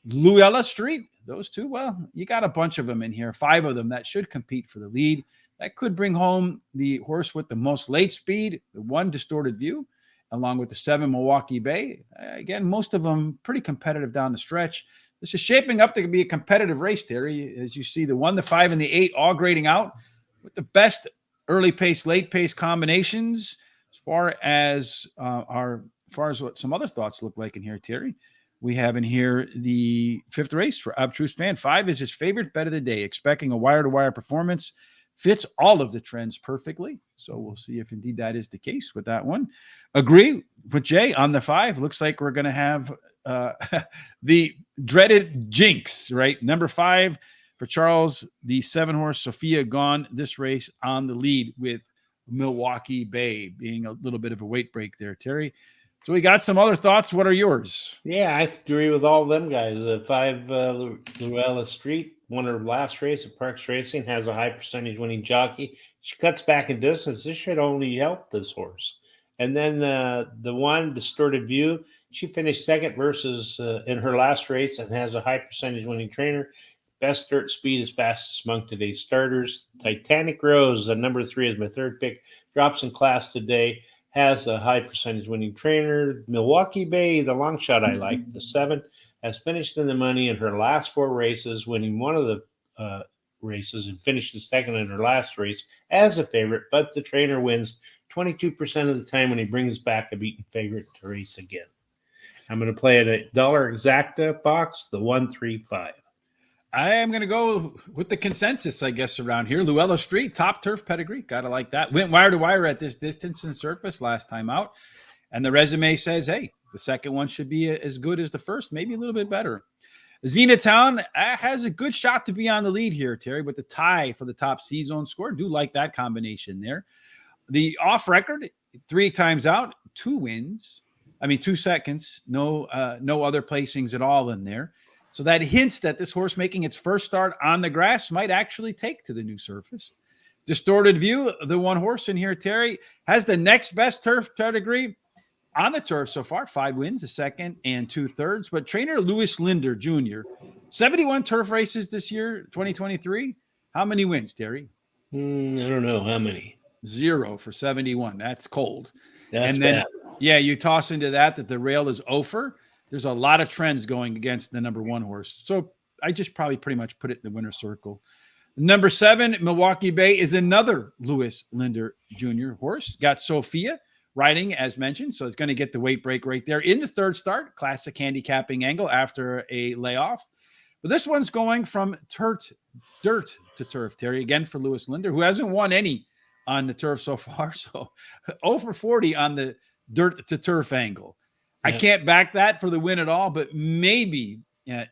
Luella Street. Those 2, well, you got a bunch of them in here, 5 of them that should compete for the lead. That could bring home the horse with the most late speed, the 1 Distorted View, along with the 7 Milwaukee Bay. Again, most of them pretty competitive down the stretch. This is shaping up to be a competitive race, Terry. As you see, the 1, the 5, and the 8 all grading out with the best early pace, late pace combinations. As far as what some other thoughts look like in here, Terry, we have in here the 5th race for Abstruse Fan. 5 is his favorite bet of the day, expecting a wire-to-wire performance. Fits all of the trends perfectly. So we'll see if indeed that is the case with that one. Agree with Jay on the 5. Looks like we're going to have the dreaded jinx, right? Number 5 for Charles, the 7 horse Sophia gone this race on the lead with Milwaukee Bay being a little bit of a weight break there, Terry. So we got some other thoughts. What are yours? Yeah, I agree with all them guys. The 5 Luella Street won her last race at Parx Racing, has a high percentage winning jockey. She cuts back in distance. This should only help this horse. And then the one Distorted View, she finished second versus in her last race and has a high percentage winning trainer. Best dirt speed is fastest among today's starters. Titanic Rose, number 3 is my third pick, drops in class today. Has a high percentage winning trainer. Milwaukee Bay, the long shot I like, the 7, has finished in the money in her last 4 races, winning one of the races and finished the second in her last race as a favorite, but the trainer wins 22% of the time when he brings back a beaten favorite to race again. I'm going to play at $1 exacta box, the 135. I am going to go with the consensus, I guess, around here. Luella Street, top turf pedigree. Got to like that. Went wire to wire at this distance and surface last time out. And the resume says, hey, the second one should be as good as the first, maybe a little bit better. Zenatown has a good shot to be on the lead here, Terry, with the tie for the top C-zone score. Do like that combination there. The off record, 3 times out, 2 wins. 2 seconds, no other placings at all in there. So that hints that this horse making its first start on the grass might actually take to the new surface. Distorted View, the one horse in here, Terry, has the next best turf pedigree on the turf so far. 5 wins, a second and 2/3. But trainer Louis Linder Jr., 71 turf races this year, 2023. How many wins, Terry? I don't know. How many? 0 for 71. That's cold. That's and then, bad. Yeah, you toss into that the rail is over. There's a lot of trends going against the number 1 horse. So I just probably pretty much put it in the winner's circle. Number 7, Milwaukee Bay, is another Louis Linder Jr. horse. Got Sophia riding, as mentioned. So it's going to get the weight break right there in the third start. Classic handicapping angle after a layoff. But this one's going from dirt to turf, Terry, again for Louis Linder, who hasn't won any on the turf so far. So 0 for 40 on the dirt to turf angle. I can't back that for the win at all, but maybe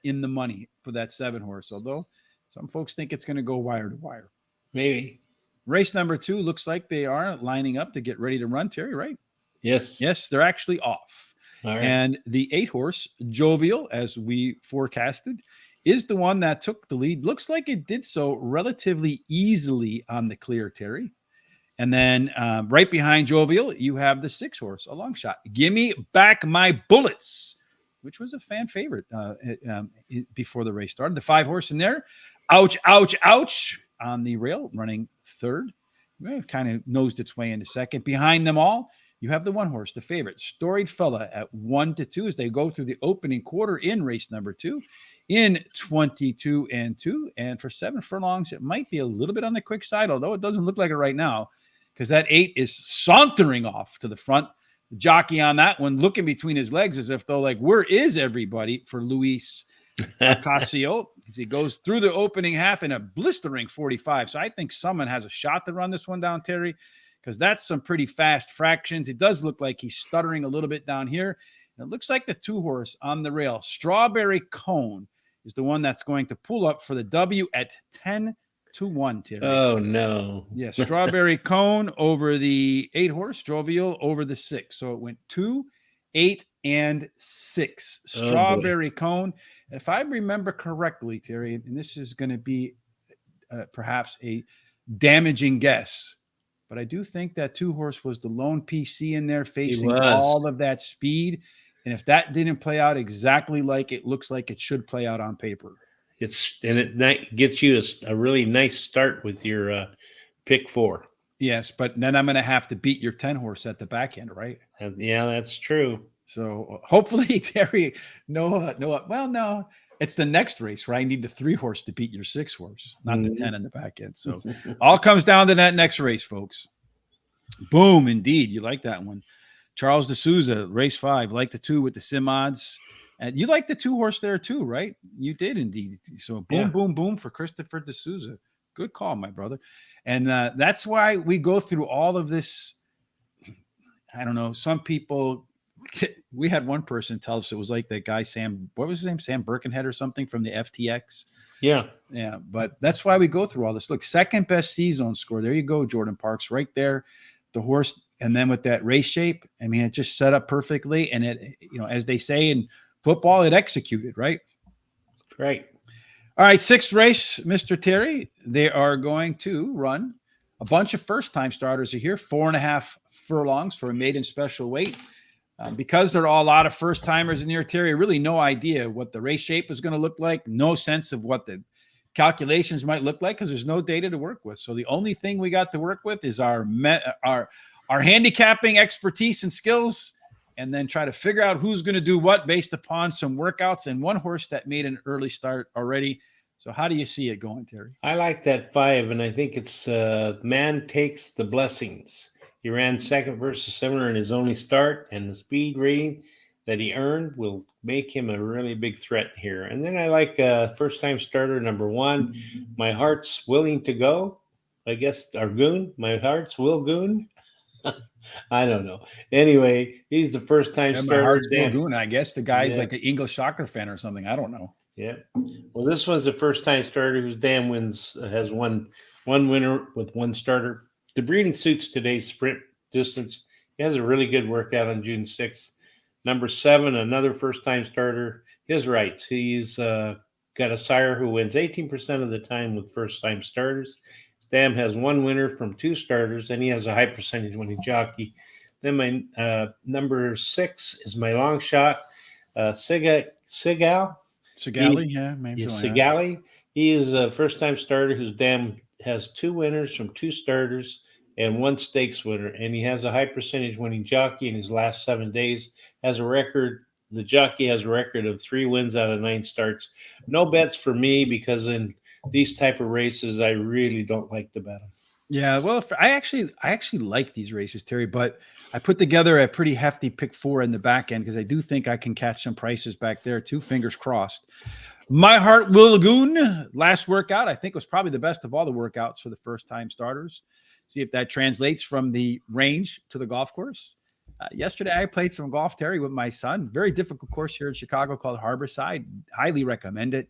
in the money for that 7 horse, although some folks think it's going to go wire to wire. Maybe. Race number 2 looks like they are lining up to get ready to run, Terry, right? Yes. Yes, they're actually off. All right. And the 8 horse, Jovial, as we forecasted, is the one that took the lead. Looks like it did so relatively easily on the clear, Terry. And then right behind Jovial, you have the 6 horse, a long shot. Gimme Back My Bullets, which was a fan favorite before the race started. The 5 horse in there, Ouch, Ouch, Ouch, on the rail, running third. Kind of nosed its way into second. Behind them all, you have the 1 horse, the favorite, Storied Fella, at 1-2 as they go through the opening quarter in race number 2 in 22-2. And for 7 furlongs, it might be a little bit on the quick side, although it doesn't look like it right now, because that 8 is sauntering off to the front. The jockey on that one looking between his legs as if though, like, where is everybody for Luis Ocasio? As he goes through the opening half in a blistering 45. So I think someone has a shot to run this one down, Terry, because that's some pretty fast fractions. It does look like he's stuttering a little bit down here. And it looks like the 2 horse on the rail, Strawberry Cone, is the one that's going to pull up for the W at 10-1, Terry. Oh, no. Yeah, Strawberry Cone over the 8 horse, Jovial over the 6. So it went 2, 8, and 6. Strawberry Cone. If I remember correctly, Terry, and this is going to be perhaps a damaging guess, but I do think that 2 horse was the lone PC in there facing all of that speed. And if that didn't play out exactly like it looks like it should play out on paper. It gets you a really nice start with your pick 4. Yes, but then I'm going to have to beat your 10 horse at the back end, right? Yeah, that's true. So hopefully, Terry, no, it's the next race where I need the 3 horse to beat your 6 horse, not the 10 in the back end. So all comes down to that next race, folks. Boom, indeed. You like that one. Charles D'Souza, race 5, like the 2 with the sim odds. And you like the 2 horse there too, right? You did indeed. So boom, boom, boom for Christopher D'Souza. Good call, my brother. And that's why we go through all of this. I don't know. Some people, we had one person tell us it was like that guy, Sam, what was his name? Sam Birkenhead or something from the FTX. Yeah. Yeah. But that's why we go through all this. Look, second best C-zone score. There you go, Jordan Parks, right there. The horse And then with that race shape, I mean, it just set up perfectly. And it, as they say in football, it executed, right? Right. All right, sixth race, Mr. Terry. They are going to run a bunch of first-time starters are here, 4.5 furlongs for a maiden special weight. Because there are a lot of first-timers in here, Terry, really no idea what the race shape is going to look like, no sense of what the calculations might look like because there's no data to work with. So the only thing we got to work with is our handicapping expertise and skills, and then try to figure out who's going to do what based upon some workouts and one horse that made an early start already. So how do you see it going, Terry? I like that 5, and I think it's Man Takes the Blessings. He ran second versus similar in his only start, and the speed rating that he earned will make him a really big threat here. And then I like first-time starter number 1, My Heart's Willing to Go. I guess, or Goon. My Heart's Will Goon. I don't know. Anyway, he's the first-time starter. My Heart's Will Goon, I guess. The guy's like an English soccer fan or something. I don't know. Yeah. Well, this one's the first-time starter whose dam wins has one winner with one starter. The breeding suits today's sprint distance. He has a really good workout on June 6th. Number 7, another first-time starter. His rights. He's got a sire who wins 18% of the time with first-time starters. His dam has one winner from 2 starters, and he has a high percentage winning jockey. Then my number 6 is my long shot, Sigali, maybe. Sigali. He is a first-time starter whose dam has 2 winners from 2 starters and 1 stakes winner, and he has a high percentage winning jockey in his last 7 days. The jockey has a record of 3 wins out of 9 starts. No bets for me because in these type of races, I really don't like to bet them. Yeah, well, I actually like these races, Terry, but I put together a pretty hefty pick 4 in the back end because I do think I can catch some prices back there too. Fingers crossed. My Heart Will Goon, last workout, I think was probably the best of all the workouts for the first-time starters. See if that translates from the range to the golf course. Yesterday, I played some golf, Terry, with my son. Very difficult course here in Chicago called Harborside. Highly recommend it.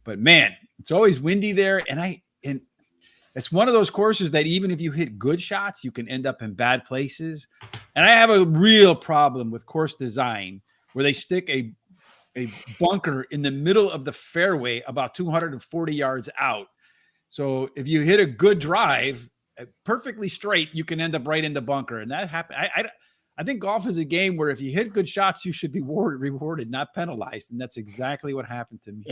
But, man, it's always windy there. And it's one of those courses that even if you hit good shots, you can end up in bad places. And I have a real problem with course design where they stick a bunker in the middle of the fairway about 240 yards out. So if you hit a good drive, perfectly straight, you can end up right in the bunker. And that happened. I think golf is a game where if you hit good shots, you should be rewarded, not penalized. And that's exactly what happened to me.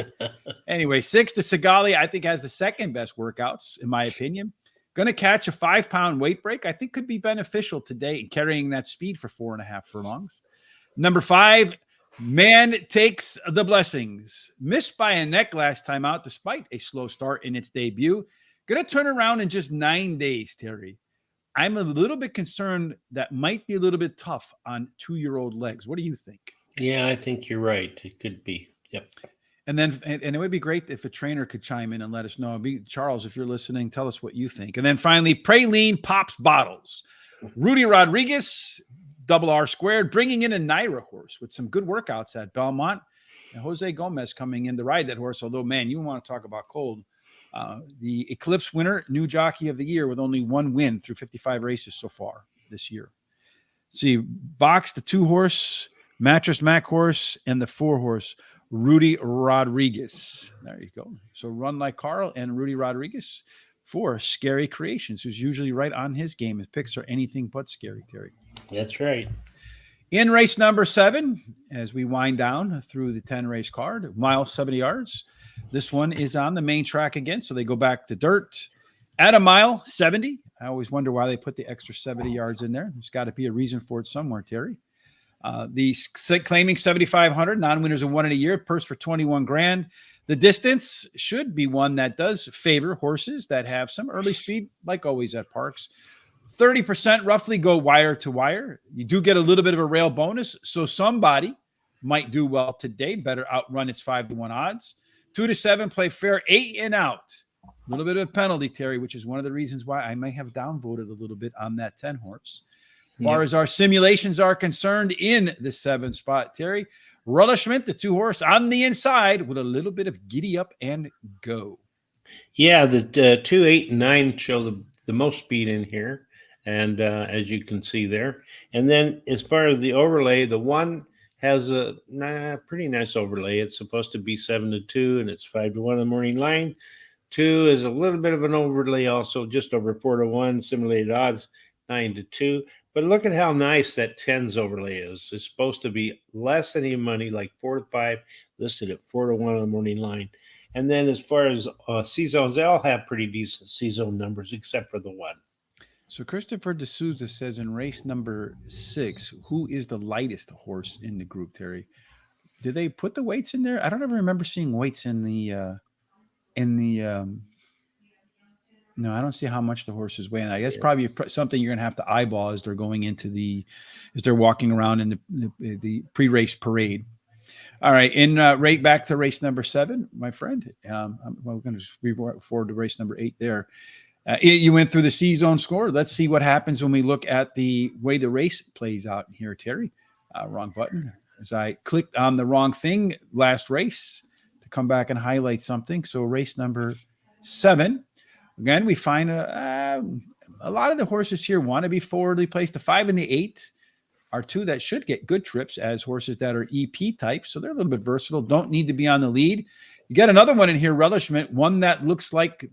Anyway, 6 to Sigali, I think has the second best workouts, in my opinion. Going to catch a 5-pound weight break. I think could be beneficial today in carrying that speed for 4.5 furlongs. Number 5, Man Takes the Blessings. Missed by a neck last time out, despite a slow start in its debut. Going to turn around in just 9 days, Terry. I'm a little bit concerned that might be a little bit tough on 2-year-old legs. What do you think? Yeah, I think you're right. It could be. Yep. And it would be great if a trainer could chime in and let us know. Charles, if you're listening, tell us what you think. And then finally, Praline Pops Bottles. Rudy Rodriguez, double R squared, bringing in a Naira horse with some good workouts at Belmont. And Jose Gomez coming in to ride that horse. Although, man, you want to talk about cold. The Eclipse winner, new jockey of the year with only 1 win through 55 races so far this year. See, box the 2-horse, Mattress Mac horse, and the 4-horse, Rudy Rodriguez. There you go. So Run Like Carl and Rudy Rodriguez for Scary Creations, who's usually right on his game. His picks are anything but scary, Terry. That's right. In race number 7, as we wind down through the 10-race card, mile 70 yards. This one is on the main track again, so they go back to dirt at a mile 70. I always wonder why they put the extra 70 yards in there. There's got to be a reason for it somewhere, Terry. Claiming 7,500, non-winners of 1 in a year, purse for 21 grand. The distance should be one that does favor horses that have some early speed, like always at Parx. 30% roughly go wire to wire. You do get a little bit of a rail bonus, so somebody might do well today, better outrun its 5-1 odds. 2 to 7 play fair, 8 and out. A little bit of a penalty, Terry, which is one of the reasons why I may have downvoted a little bit on that 10 horse. As far as our simulations are concerned in the 7 spot, Terry, Relishment, the 2 horse on the inside with a little bit of giddy up and go. Yeah, the 2, 8, and 9 show the most speed in here. and as you can see there. And then as far as the overlay, the one has a pretty nice overlay. It's supposed to be 7-2, and it's 5-1 in the morning line. 2 is a little bit of an overlay, also just over 4-1, simulated odds 9-2. But look at how nice that 10's overlay is. It's supposed to be less than even money, like 4-5, listed at 4-1 on the morning line. And then as far as C-zones, they all have pretty decent C-zone numbers, except for the one. So Christopher D'Souza says in race number 6, who is the lightest horse in the group, Terry? Did they put the weights in there? I don't ever remember seeing weights in the no, I don't see how much the horses weigh. And I guess probably something you're going to have to eyeball as they're going into as they're walking around in the pre-race parade. All right. Right back to race number 7, my friend. We're going to report forward to race number 8 there. You went through the C-zone score. Let's see what happens when we look at the way the race plays out here, Terry. Wrong button. As I clicked on the wrong thing last race to come back and highlight something. So race number 7. Again, we find a lot of the horses here want to be forwardly placed. The 5 and the 8 are 2 that should get good trips as horses that are EP type. So they're a little bit versatile, don't need to be on the lead. You got another one in here, Relishment, one that looks like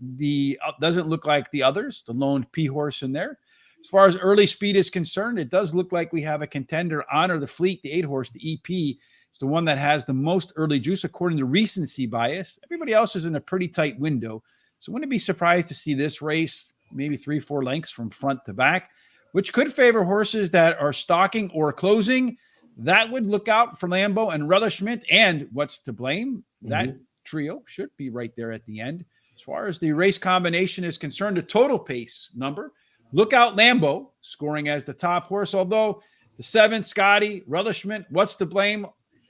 doesn't look like the others, the lone P horse in there. As far as early speed is concerned, it does look like we have a contender, Honor the Fleet, the 8 horse, the EP. It's the one that has the most early juice according to recency bias. Everybody else is in a pretty tight window. So wouldn't be surprised to see this race maybe 3-4 lengths from front to back, which could favor horses that are stalking or closing. That would look out for Lambeau and Relishment. And What's to Blame? That trio should be right there at the end. As far as the race combination is concerned, the total pace number, look out Lambeau scoring as the top horse, although the 7, Scotty, Relishment, What's to Blame,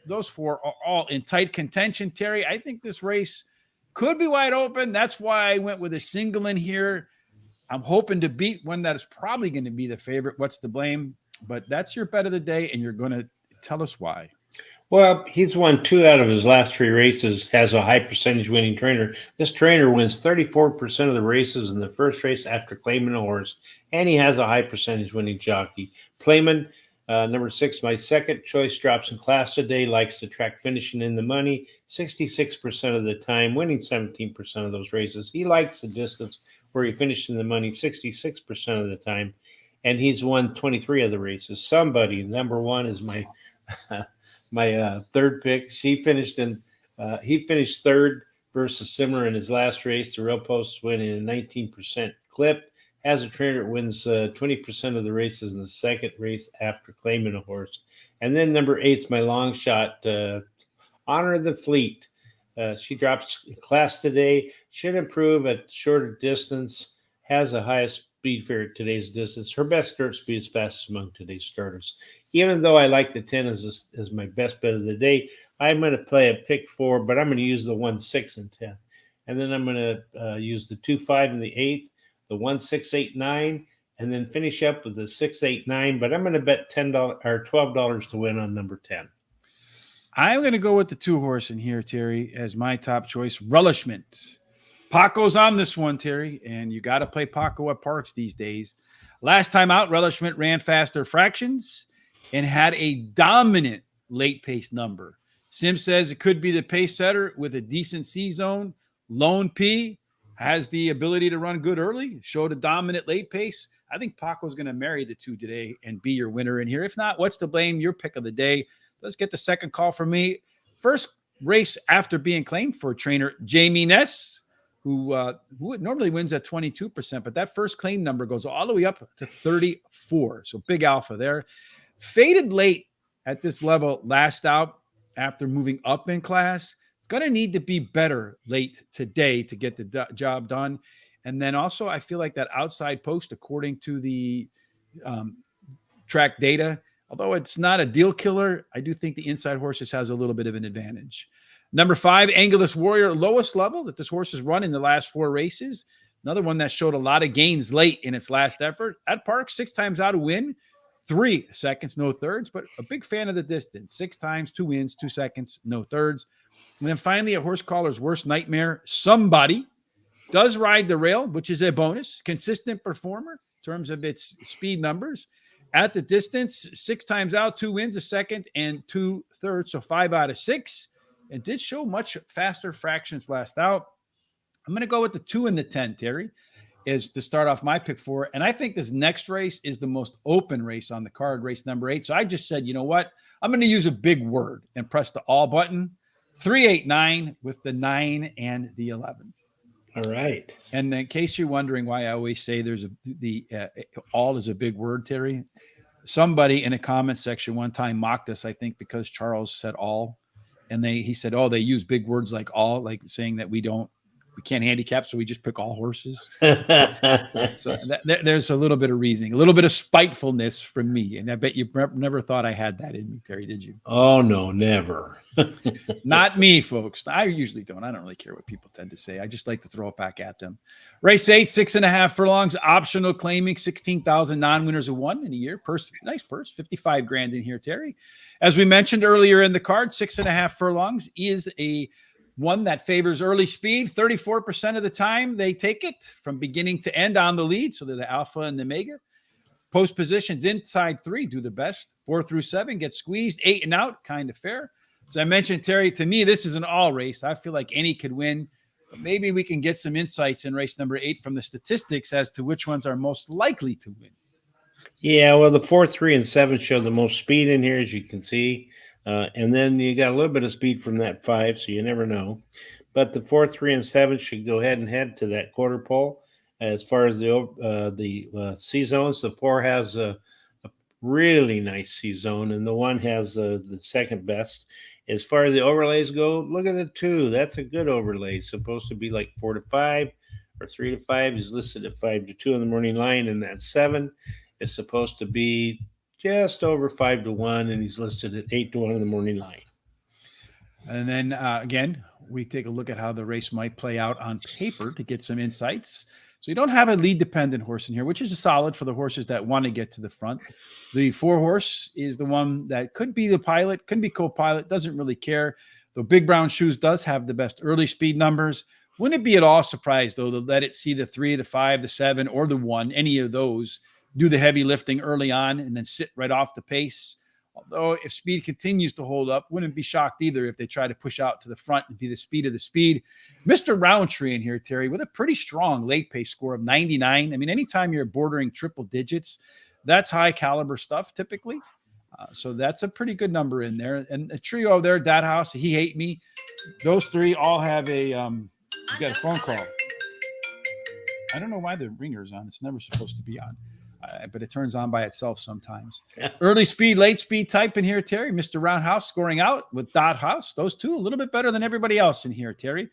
those 4 are all in tight contention. Terry, I think this race could be wide open. That's why I went with a single in here. I'm hoping to beat one that is probably going to be the favorite, What's to Blame. But that's your bet of the day, and you're going to tell us why. Well, he's won 2 out of his last 3 races, has a high percentage winning trainer. This trainer wins 34% of the races in the first race after claiming a horse, and he has a high percentage winning jockey. Playman, number 6, my second choice, drops in class today, likes the track finishing in the money 66% of the time, winning 17% of those races. He likes the distance where he finished in the money 66% of the time, and he's won 23 of the races. Somebody, number 1 is my my third pick. He finished third versus Simmer in his last race. The Real Post winning a 19% clip. Has a trainer that wins 20% of the races in the second race after claiming a horse. And then number 8 is my long shot, Honor the Fleet. She drops class today, should improve at shorter distance, has a highest speed for today's distance. Her best start speed is fastest among today's starters. Even though I like the 10 as my best bet of the day, I'm going to play a pick 4, but I'm going to use the 1, 6, and 10. And then I'm going to use the 2, 5, and the 8, the 1, 6, 8, 9, and then finish up with the 6, 8, 9. But I'm going to bet $10 or $12 to win on number 10. I'm going to go with the 2 horse in here, Terry, as my top choice, Relishment. Paco's on this one, Terry, and you got to play Paco at Parx these days. Last time out, Relishment ran faster fractions and had a dominant late pace number. Sim says it could be the pace setter with a decent C-zone. Lone P has the ability to run good early, showed a dominant late pace. I think Paco's going to marry the 2 today and be your winner in here. If not, What's to Blame? Your pick of the day. Let's get the second call from me. First race after being claimed for trainer Jamie Ness, who normally wins at 22%, but that first claim number goes all the way up to 34. So big alpha there. Faded late at this level last out after moving up in class. It's going to need to be better late today to get the job done. And then also, I feel like that outside post, according to the track data, although it's not a deal killer, I do think the inside horses has a little bit of an advantage. Number 5, Angelus Warrior, lowest level that this horse has run in the last 4 races. Another one that showed a lot of gains late in its last effort. At Parx, 6 times out of win, 3 seconds, no thirds, but a big fan of the distance. 6 times, 2 wins, 2 seconds, no thirds. And then finally, a horse caller's worst nightmare, Somebody does ride the rail, which is a bonus. Consistent performer. in terms of its speed numbers. At the distance, 6 times out, 2 wins, a second and 2/3, so 5 out of 6. And did show much faster fractions last out. I'm going to go with the 2 and the 10, Terry, is to start off my pick 4. And I think this next race is the most open race on the card, race number 8. So I just said, you know what? I'm going to use a big word and press the all button. 389 with the 9 and the 11. All right. And in case you're wondering why I always say all is a big word, Terry, somebody in a comment section one time mocked us, I think, because Charles said all. And he said, oh, they use big words like all, like saying that we can't handicap, so we just pick all horses. So there's a little bit of reasoning, a little bit of spitefulness from me. And I bet you never thought I had that in me, Terry, did you? Oh, no, never. Not me, folks. I usually don't. I don't really care what people tend to say. I just like to throw it back at them. Race 8, 6.5 furlongs, optional claiming, 16,000 non-winners of 1 in a year. Nice purse, 55 grand in here, Terry. As we mentioned earlier in the card, 6.5 furlongs is a one that favors early speed. 34% of the time they take it from beginning to end on the lead. So they're the alpha and the mega. Post positions inside 3 do the best. 4 through 7 get squeezed. 8 and out, kind of fair. As I mentioned, Terry, to me, this is an all race. I feel like any could win. But maybe we can get some insights in race number 8 from the statistics as to which ones are most likely to win. Yeah, well, the 4, 3, and 7 show the most speed in here, as you can see. And then you got a little bit of speed from that 5, so you never know. But the 4, 3, and 7 should go ahead and head to that quarter pole. As far as the C zones, the 4 has a really nice C zone, and the 1 has the second best. As far as the overlays go, look at the 2. That's a good overlay. It's supposed to be like 4 to 5 or 3 to 5. He's listed at 5 to 2 on the morning line, and that 7 is supposed to be just over 5 to 1, and he's listed at 8 to 1 in the morning line. And then again, we take a look at how the race might play out on paper to get some insights. So you don't have a lead dependent horse in here, which is a solid for the horses that want to get to the front. The 4 horse is the one that could be the pilot, could be co-pilot, doesn't really care. The Big Brown Shoes does have the best early speed numbers. Wouldn't it be at all surprised, though, to let it see the 3, the 5, the 7, or the 1, any of those, do the heavy lifting early on and then sit right off the pace? Although if speed continues to hold up, wouldn't be shocked either if they try to push out to the front and be the speed of the speed. Mr. Roundtree in here, Terry, with a pretty strong late pace score of 99. I mean, anytime you're bordering triple digits, that's high caliber stuff typically. So that's a pretty good number in there. And the trio there, Dad House, He Hate Me, those 3 all have a you got a phone call. I don't know why the ringer's on. It's never supposed to be on. But it turns on by itself sometimes. Early speed, late speed type in here, Terry. Mr. Roundhouse scoring out with Dot House. Those 2 a little bit better than everybody else in here, Terry.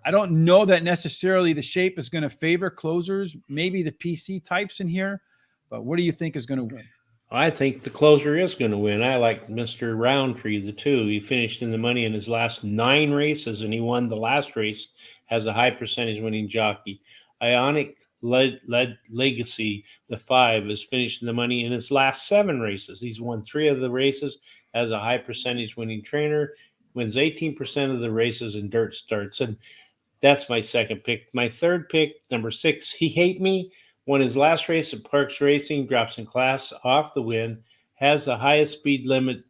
I don't know that necessarily the shape is going to favor closers, maybe the PC types in here. But what do you think is going to win? I think the closer is going to win. I like Mr. Roundtree, the 2. He finished in the money in his last 9 races, and he won the last race as a high percentage winning jockey. Ionic Legacy, the 5, has finished in the money in his last 7 races. He's won 3 of the races as a high percentage winning trainer, wins 18% of the races in dirt starts. And that's my second pick. My third pick, number 6, He Hate Me, won his last race at Parx Racing, drops in class off the win, has the highest speed limit,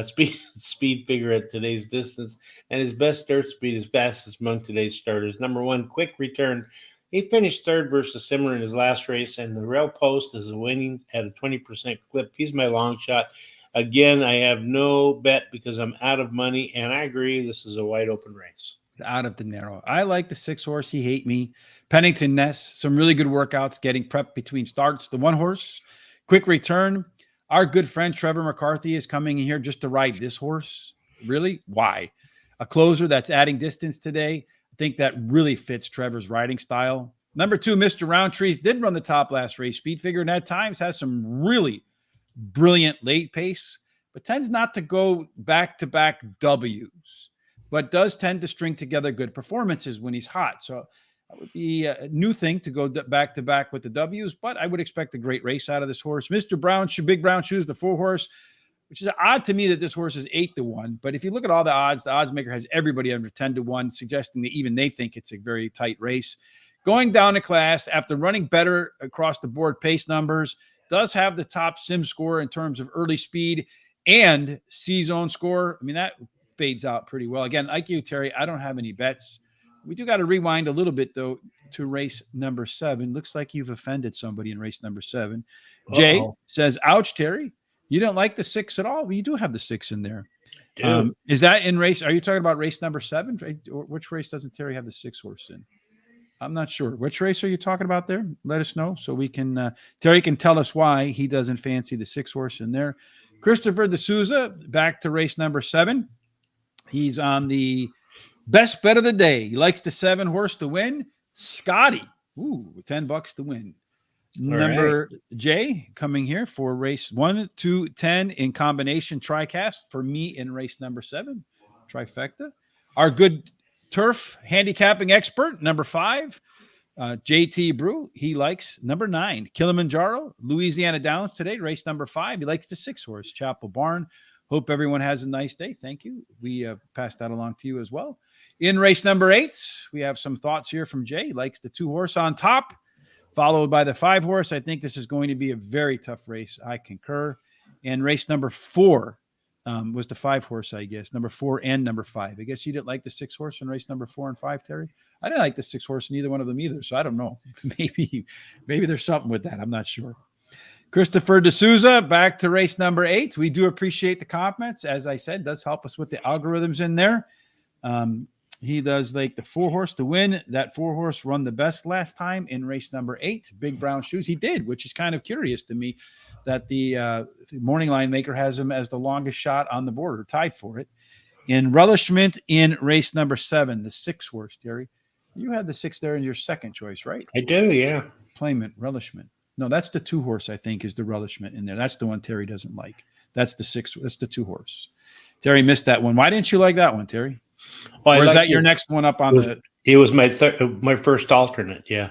speed figure at today's distance, and his best dirt speed is fastest among today's starters. Number 1, Quick Return. He finished 3rd versus Simmer in his last race, and the rail post is winning at a 20% clip. He's my long shot. Again, I have no bet because I'm out of money, and I agree this is a wide open race. It's out of the narrow. I like the 6 horse, He Hate Me. Pennington Ness, some really good workouts, getting prepped between starts. The 1 horse, Quick Return. Our good friend Trevor McCarthy is coming in here just to ride this horse. Really? Why? A closer that's adding distance today. I think that really fits Trevor's riding style. Number 2, Mr. Roundtree did run the top last race speed figure, and at times has some really brilliant late pace, but tends not to go back-to-back W's, but does tend to string together good performances when he's hot. So that would be a new thing to go back-to-back with the W's, but I would expect a great race out of this horse. Mr. Brown, Big Brown Shoes, the 4 horse, which is odd to me that this horse is 8 to 1. But if you look at all the odds maker has everybody under 10 to 1, suggesting that even they think it's a very tight race. going down to class after running better across the board pace numbers, does have the top sim score in terms of early speed and C-zone score. I mean, that fades out pretty well. Again, IQ Terry, I don't have any bets. We do got to rewind a little bit, though, to race number 7. Looks like you've offended somebody in race number 7. Jay says, ouch, Terry. You don't like the 6 at all? Well, you do have the 6 in there. Is that in race? Are you talking about race number 7? Or which race doesn't Terry have the 6 horse in? I'm not sure. Which race are you talking about there? Let us know so we can, Terry can tell us why he doesn't fancy the 6 horse in there. Christopher D'Souza, back to race number 7. He's on the best bet of the day. He likes the 7 horse to win. Scotty. Ooh, $10 to win. Number J coming here for race 1, 2, 10 in combination TriCast for me in race number 7. Trifecta. Our good turf handicapping expert, number 5, JT Brew. He likes number 9, Kilimanjaro, Louisiana Downs today, race number 5. He likes the 6 horse, Chapel Barn. Hope everyone has a nice day. Thank you. We passed that along to you as well. In race number 8, we have some thoughts here from Jay. He likes the 2 horse on top, followed by the 5 horse. I think this is going to be a very tough race. I concur. And race number 4 was the 5 horse, I guess. Number 4 and number 5. I guess you didn't like the 6 horse in race number 4 and 5, Terry? I didn't like the 6 horse in either one of them either. So I don't know. Maybe there's something with that. I'm not sure. Christopher D'Souza, back to race number 8. We do appreciate the comments. As I said, does help us with the algorithms in there. He does like the 4 horse to win. That 4 horse run the best last time in race number 8. Big Brown Shoes. He did, which is kind of curious to me that the morning line maker has him as the longest shot on the board or tied for it. In relishment in race number 7, the 6 horse, Terry. You had the 6 there in your second choice, right? I do, yeah. Playment, relishment. No, that's the 2 horse, I think, is the relishment in there. That's the one Terry doesn't like. That's the 6. That's the 2 horse. Terry missed that one. Why didn't you like that one, Terry? Well, or is that your next one up on the? It was my first alternate, yeah.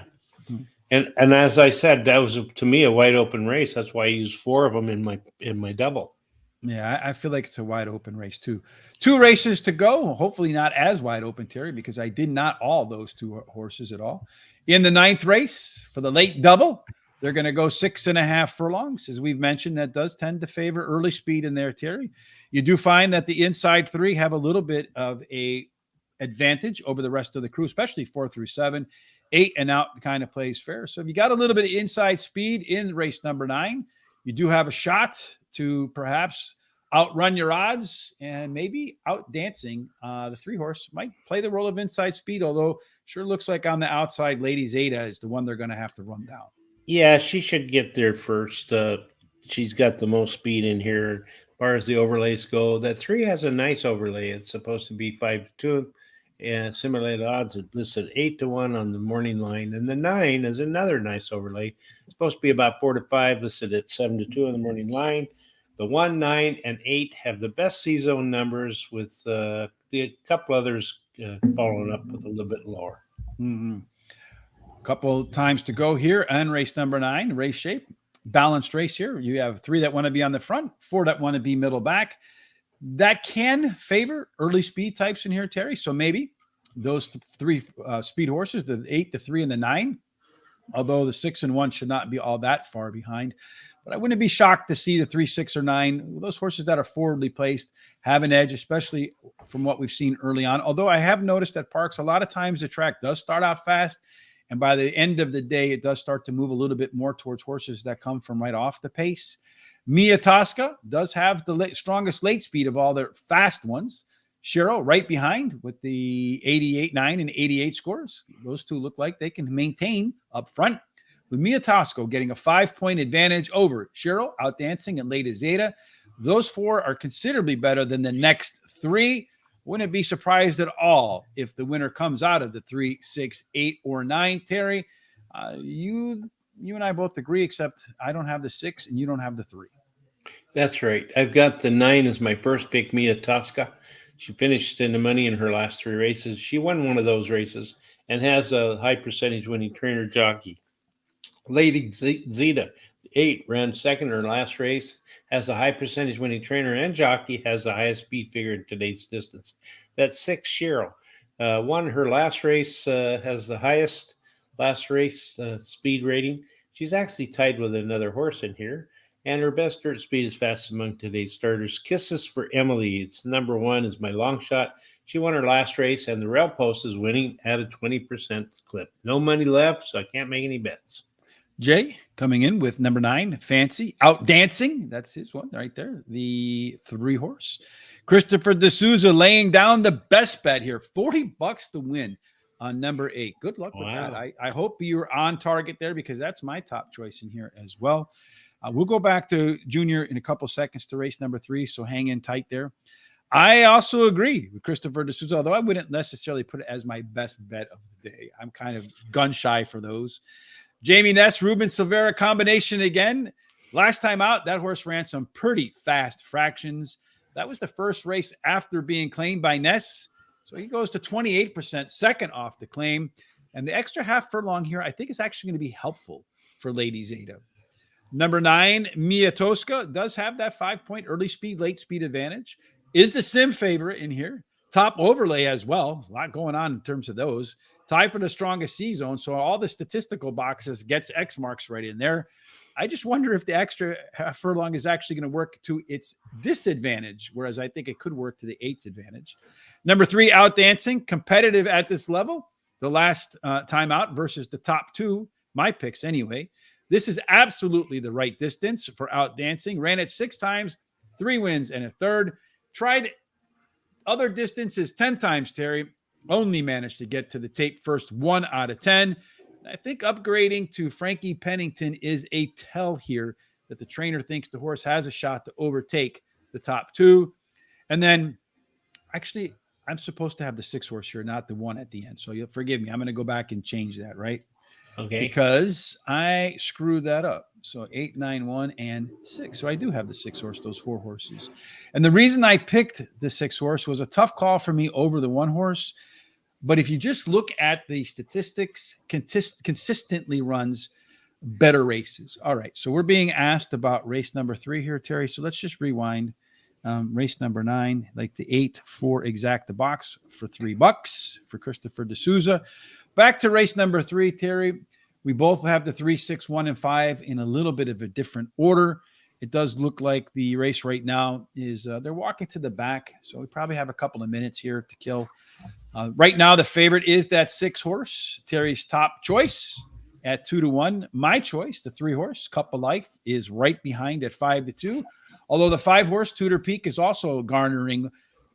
And as I said, that was to me a wide open race. That's why I used 4 of them in my double. Yeah, I feel like it's a wide open race too. 2 races to go. Hopefully not as wide open, Terry, because I did not all those 2 horses at all. In the 9th race for the late double, they're going to go 6.5 furlongs. As we've mentioned, that does tend to favor early speed in there, Terry. You do find that the inside 3 have a little bit of a advantage over the rest of the crew, especially 4 through 7. 8 and out kind of plays fair. So if you got a little bit of inside speed in race number 9, you do have a shot to perhaps outrun your odds and maybe out dancing. The 3 horse might play the role of inside speed, although sure looks like on the outside, Lady Zeta is the one they're going to have to run down. Yeah, she should get there first. She's got the most speed in here. As far as the overlays go, that 3 has a nice overlay. It's supposed to be 5-2, and similar odds are listed 8-1 on the morning line. And the 9 is another nice overlay. It's supposed to be about 4-5, listed at 7-2 on the morning line. The 1, 9, and 8 have the best C-zone numbers, with the couple others following up with a little bit lower. Mm-hmm. Couple times to go here on race number 9, race shape. Balanced race here. You have 3 that want to be on the front, 4 that want to be middle back. That can favor early speed types in here, Terry. So maybe those 3 speed horses, the 8, the 3, and the 9, although the 6 and 1 should not be all that far behind. But I wouldn't be shocked to see the 3, 6, or 9. Those horses that are forwardly placed have an edge, especially from what we've seen early on. Although I have noticed at Parx, a lot of times the track does start out fast. And by the end of the day, it does start to move a little bit more towards horses that come from right off the pace. Mia Tosca does have the strongest late speed of all their fast ones. Shiro right behind with the 88, 9, and 88 scores. Those 2 look like they can maintain up front, with Mia Tosca getting a 5-point advantage over Shiro, Outdancing, and Lady Zeta. Those 4 are considerably better than the next 3. Wouldn't be surprised at all if the winner comes out of the 3, 6, 8, or 9. Terry, you and I both agree, except I don't have the 6 and you don't have the 3. That's right. I've got the 9 as my first pick, Mia Tosca. She finished in the money in her last 3 races. She won one of those races and has a high percentage winning trainer jockey. Lady Zeta, 8, ran second in her last race, has a high percentage winning trainer and jockey, has the highest speed figure in today's distance. That 6, Cheryl, won her last race, has the highest last race speed rating. She's actually tied with another horse in here. And her best dirt speed is fast among today's starters. Kisses for Emily. It's number one is my long shot. She won her last race, and the rail post is winning at a 20% clip. No money left, so I can't make any bets. Jay coming in with number 9, Fancy Out Dancing. That's his one right there. The 3 horse. Christopher D'Souza laying down the best bet here. $40 to win on number 8. Good luck with that. I hope you're on target there because that's my top choice in here as well. We'll go back to Junior in a couple seconds to race number 3, so hang in tight there. I also agree with Christopher D'Souza, although I wouldn't necessarily put it as my best bet of the day. I'm kind of gun shy for those. Jamie Ness, Ruben Silvera combination again. Last time out, that horse ran some pretty fast fractions. That was the first race after being claimed by Ness. So he goes to 28%, second off the claim. And the extra half furlong here, I think is actually going to be helpful for Lady Zeta. Number 9, Mia Tosca does have that 5-point early speed, late speed advantage. Is the sim favorite in here. Top overlay as well. A lot going on in terms of those. Tied for the strongest C zone. So all the statistical boxes gets X marks right in there. I just wonder if the extra half furlong is actually going to work to its disadvantage, whereas I think it could work to the 8's advantage. Number 3, Out Dancing, competitive at this level. The last time out versus the top 2, my picks anyway. This is absolutely the right distance for Out Dancing. Ran it 6 times, 3 wins and a third. Tried other distances 10 times, Terry. Only managed to get to the tape first 1 out of 10. I think upgrading to Frankie Pennington is a tell here that the trainer thinks the horse has a shot to overtake the top 2. And then, actually, I'm supposed to have the 6 horse here, not the 1 at the end. So you'll forgive me. I'm going to go back and change that, right? Okay. Because I screwed that up. So 8, 9, 1, and 6. So I do have the 6 horse, those 4 horses. And the reason I picked the 6 horse was a tough call for me over the 1 horse. But if you just look at the statistics, consistently runs better races. All right. So we're being asked about race number 3 here, Terry. So let's just rewind. Race number 9, like the 8 for Exact the Box for $3 for Christopher D'Souza. Back to race number 3, Terry. We both have the 3, 6, 1, and 5 in a little bit of a different order. It does look like the race right now is they're walking to the back. So we probably have a couple of minutes here to kill. Right now, the favorite is that 6 horse, Terry's top choice at 2-1. My choice, the 3 horse, Cup of Life, is right behind at 5-2. Although the 5 horse, Tudor Peak, is also garnering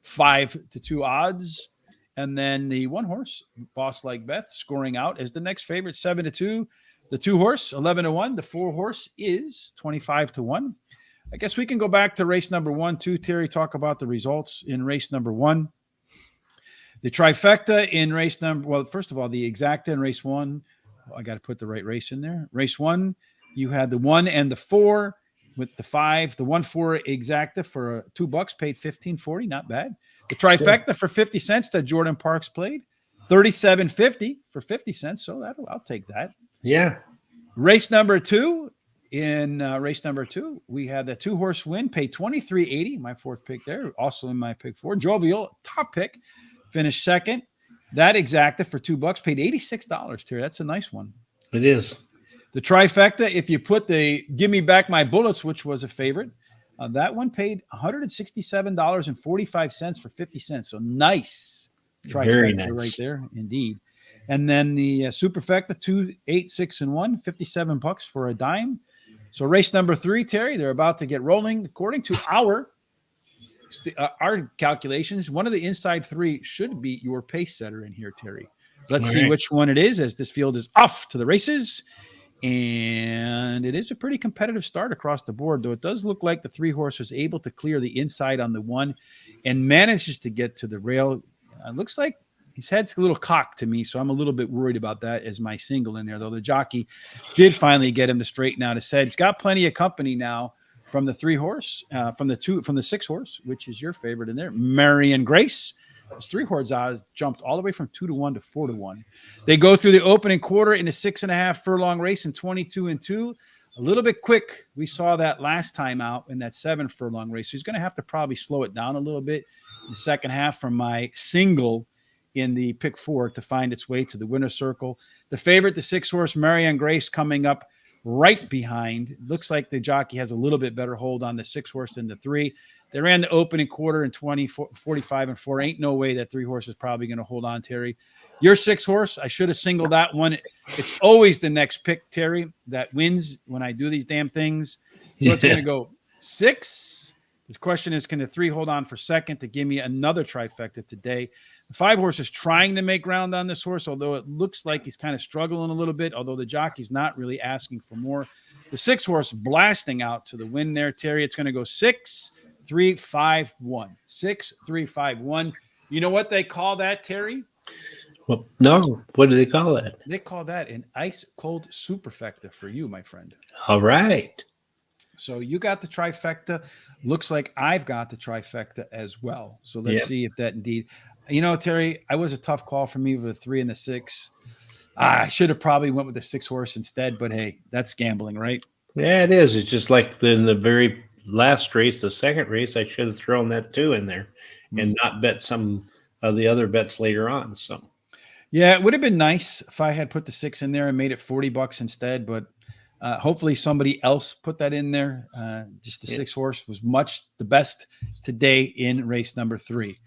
5-2 odds. And then the 1 horse, Boss Like Beth, scoring out as the next favorite, 7-2. The 2 horse, 11-1. The 4 horse is 25-1. I guess we can go back to race number 1, too, Terry, talk about the results in race number 1. The trifecta in race number, well, first of all, the exacta in race 1. I got to put the right race in there. Race 1, you had the 1 and the 4 with the 5. The 1-4 exacta for $2 paid $15.40, not bad. The trifecta for 50 cents that Jordan Parks played, $37.50 for 50 cents. So I'll take that. Yeah. Race number 2. In race number 2, we had the 2 horse win, paid $23.80. My 4th pick there, also in my pick 4. Jovial, top pick. Finished second. That exacta for $2 paid $86, Terry. That's a nice one. It is. The trifecta, if you put the Give Me Back My Bullets, which was a favorite, that one paid $167.45 for 50 cents. So nice trifecta. Very nice. Right there, indeed. And then the superfecta, 2, 8, 6, and 1, $57 for a dime. So race number 3, Terry, they're about to get rolling. According to our calculations, one of the inside 3 should be your pace setter in here, Terry. Let's see which one it is as this field is off to the races. And it is a pretty competitive start across the board, though it does look like the 3 horse was able to clear the inside on the 1 and manages to get to the rail. It looks like his head's a little cocked to me, so I'm a little bit worried about that as my single in there, though the jockey did finally get him to straighten out his head. He's got plenty of company now from the 3 horse, from the 6 horse, which is your favorite in there, Marion Grace. Those 3 horse odds jumped all the way from 2-1 to 4-1. They go through the opening quarter in a 6.5 furlong race in 22-2. A little bit quick. We saw that last time out in that 7 furlong race. So he's going to have to probably slow it down a little bit in the second half from my single in the pick 4 to find its way to the winner's circle. The favorite, the 6-horse Marianne Grace, coming up right behind. Looks like the jockey has a little bit better hold on the 6-horse than the 3. They ran the opening quarter in 45 and 4. Ain't no way that 3-horse is probably going to hold on, Terry. Your 6-horse, I should have singled that one. It's always the next pick, Terry, that wins when I do these damn things. So it's going to go 6. The question is, can the 3 hold on for second to give me another trifecta today? The 5-horse is trying to make ground on this horse, although it looks like he's kind of struggling a little bit, although the jockey's not really asking for more. The 6-horse blasting out to the win there, Terry. It's going to go 6, 3, 5, 1. 6, 3, 5, 1. You know what they call that, Terry? Well, no. What do they call that? They call that an ice cold superfecta for you, my friend. All right. So you got the trifecta. Looks like I've got the trifecta as well. So let's see if that indeed. You know, Terry, I was a tough call for me with the 3 and the 6. I should have probably went with the 6-horse instead, but hey, that's gambling, right? Yeah, it is. It's just like in the very last race, the second race, I should have thrown that 2 in there and not bet some of the other bets later on. So, yeah, it would have been nice if I had put the 6 in there and made it $40 instead, but hopefully somebody else put that in there. Just the 6-horse was much the best today in race number 3.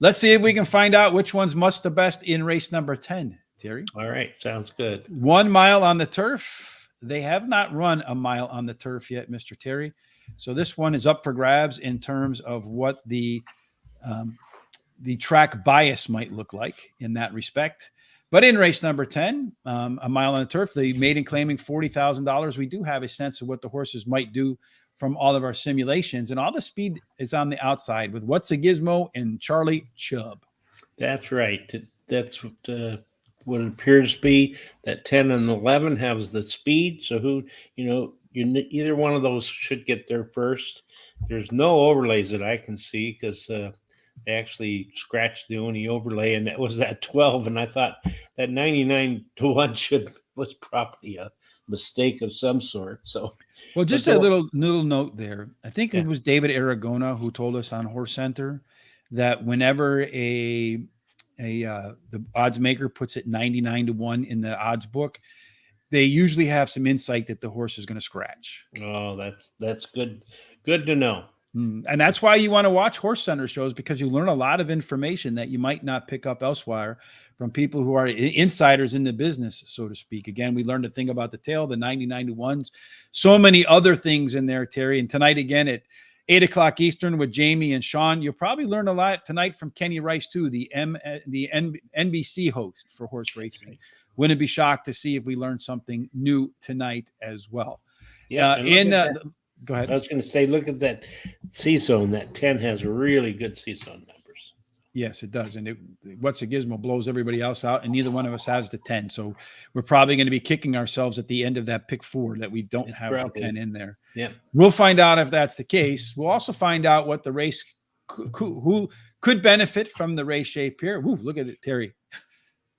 Let's see if we can find out which one's much the best in race number 10, Terry. All right. Sounds good. 1 mile on the turf. They have not run a mile on the turf yet, Mr. Terry. So this one is up for grabs in terms of what the track bias might look like in that respect. But in race number 10, a mile on the turf, the maiden claiming $40,000. We do have a sense of what the horses might do from all of our simulations, and all the speed is on the outside with What's a Gizmo and Charlie Chubb. That's right. That's what it appears to be. That 10 and 11 has the speed. So either one of those should get there first. There's no overlays that I can see because they actually scratched the only overlay, and that was that 12. And I thought that 99-1 was probably a mistake of some sort. So. Well, just a little note there. I think it was David Aragona who told us on Horse Center that whenever the odds maker puts it 99-1 in the odds book, they usually have some insight that the horse is going to scratch. Oh, that's good. Good to know. And that's why you want to watch Horse Center shows, because you learn a lot of information that you might not pick up elsewhere from people who are insiders in the business, so to speak. Again, we learned a thing about the tail, the 99-1s, so many other things in there, Terry. And tonight again at 8:00 Eastern with Jamie and Sean, you'll probably learn a lot tonight from Kenny Rice too, the NBC host for horse racing. Wouldn't be shocked to see if we learn something new tonight as well. Yeah. Go ahead. I was going to say, look at that C-zone. That 10 has really good C-zone numbers. Yes, it does. And What's a Gizmo blows everybody else out, and neither one of us has the 10. So we're probably going to be kicking ourselves at the end of that pick 4 that we don't have the 10 in there. Yeah. We'll find out if that's the case. We'll also find out what the race, who could benefit from the race shape here. Woo, look at it, Terry.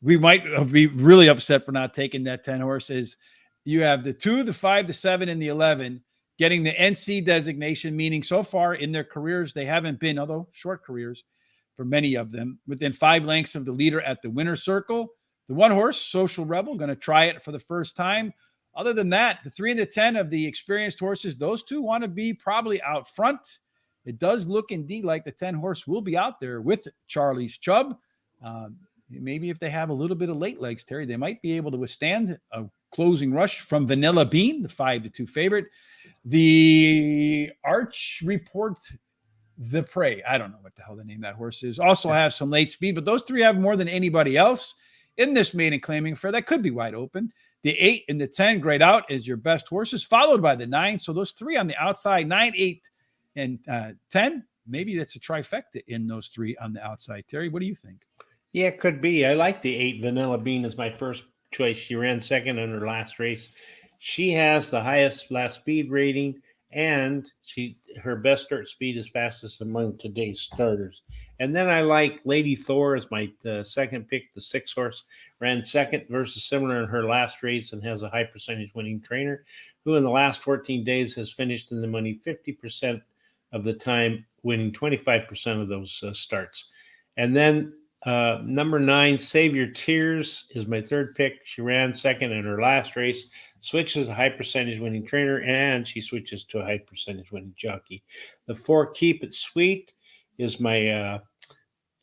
We might be really upset for not taking that 10 horses. You have the 2, the 5, the 7, and the 11. Getting the NC designation, meaning so far in their careers, they haven't been, although short careers for many of them, within 5 lengths of the leader at the winner's circle. The 1 horse, Social Rebel, going to try it for the first time. Other than that, the 3 and the 10 of the experienced horses, those 2 want to be probably out front. It does look indeed like the 10 horse will be out there with Charlie's Chubb. Maybe if they have a little bit of late legs, Terry, they might be able to withstand a closing rush from Vanilla Bean, the 5-2 favorite. The Arch Report, the Prey, I don't know what the hell the name of that horse is, also has some late speed, but those 3 have more than anybody else in this maiden claiming fair. That could be wide open. The 8 and the 10, grayed out, is your best horses, followed by the 9. So those 3 on the outside, 9, 8, and 10, maybe that's a trifecta in those 3 on the outside. Terry, what do you think? Yeah, it could be. I like the 8 Vanilla Bean as my first choice. She ran second in her last race. She has the highest last speed rating, and her best start speed is fastest among today's starters. And then I like Lady Thor as my second pick. The 6 horse ran second versus similar in her last race and has a high percentage winning trainer, who in the last 14 days has finished in the money 50% of the time, winning 25% of those starts. And then Number 9, Save Your Tears, is my third pick. She ran second in her last race, switches a high percentage winning trainer, and she switches to a high percentage winning jockey. The 4, Keep It Sweet, is my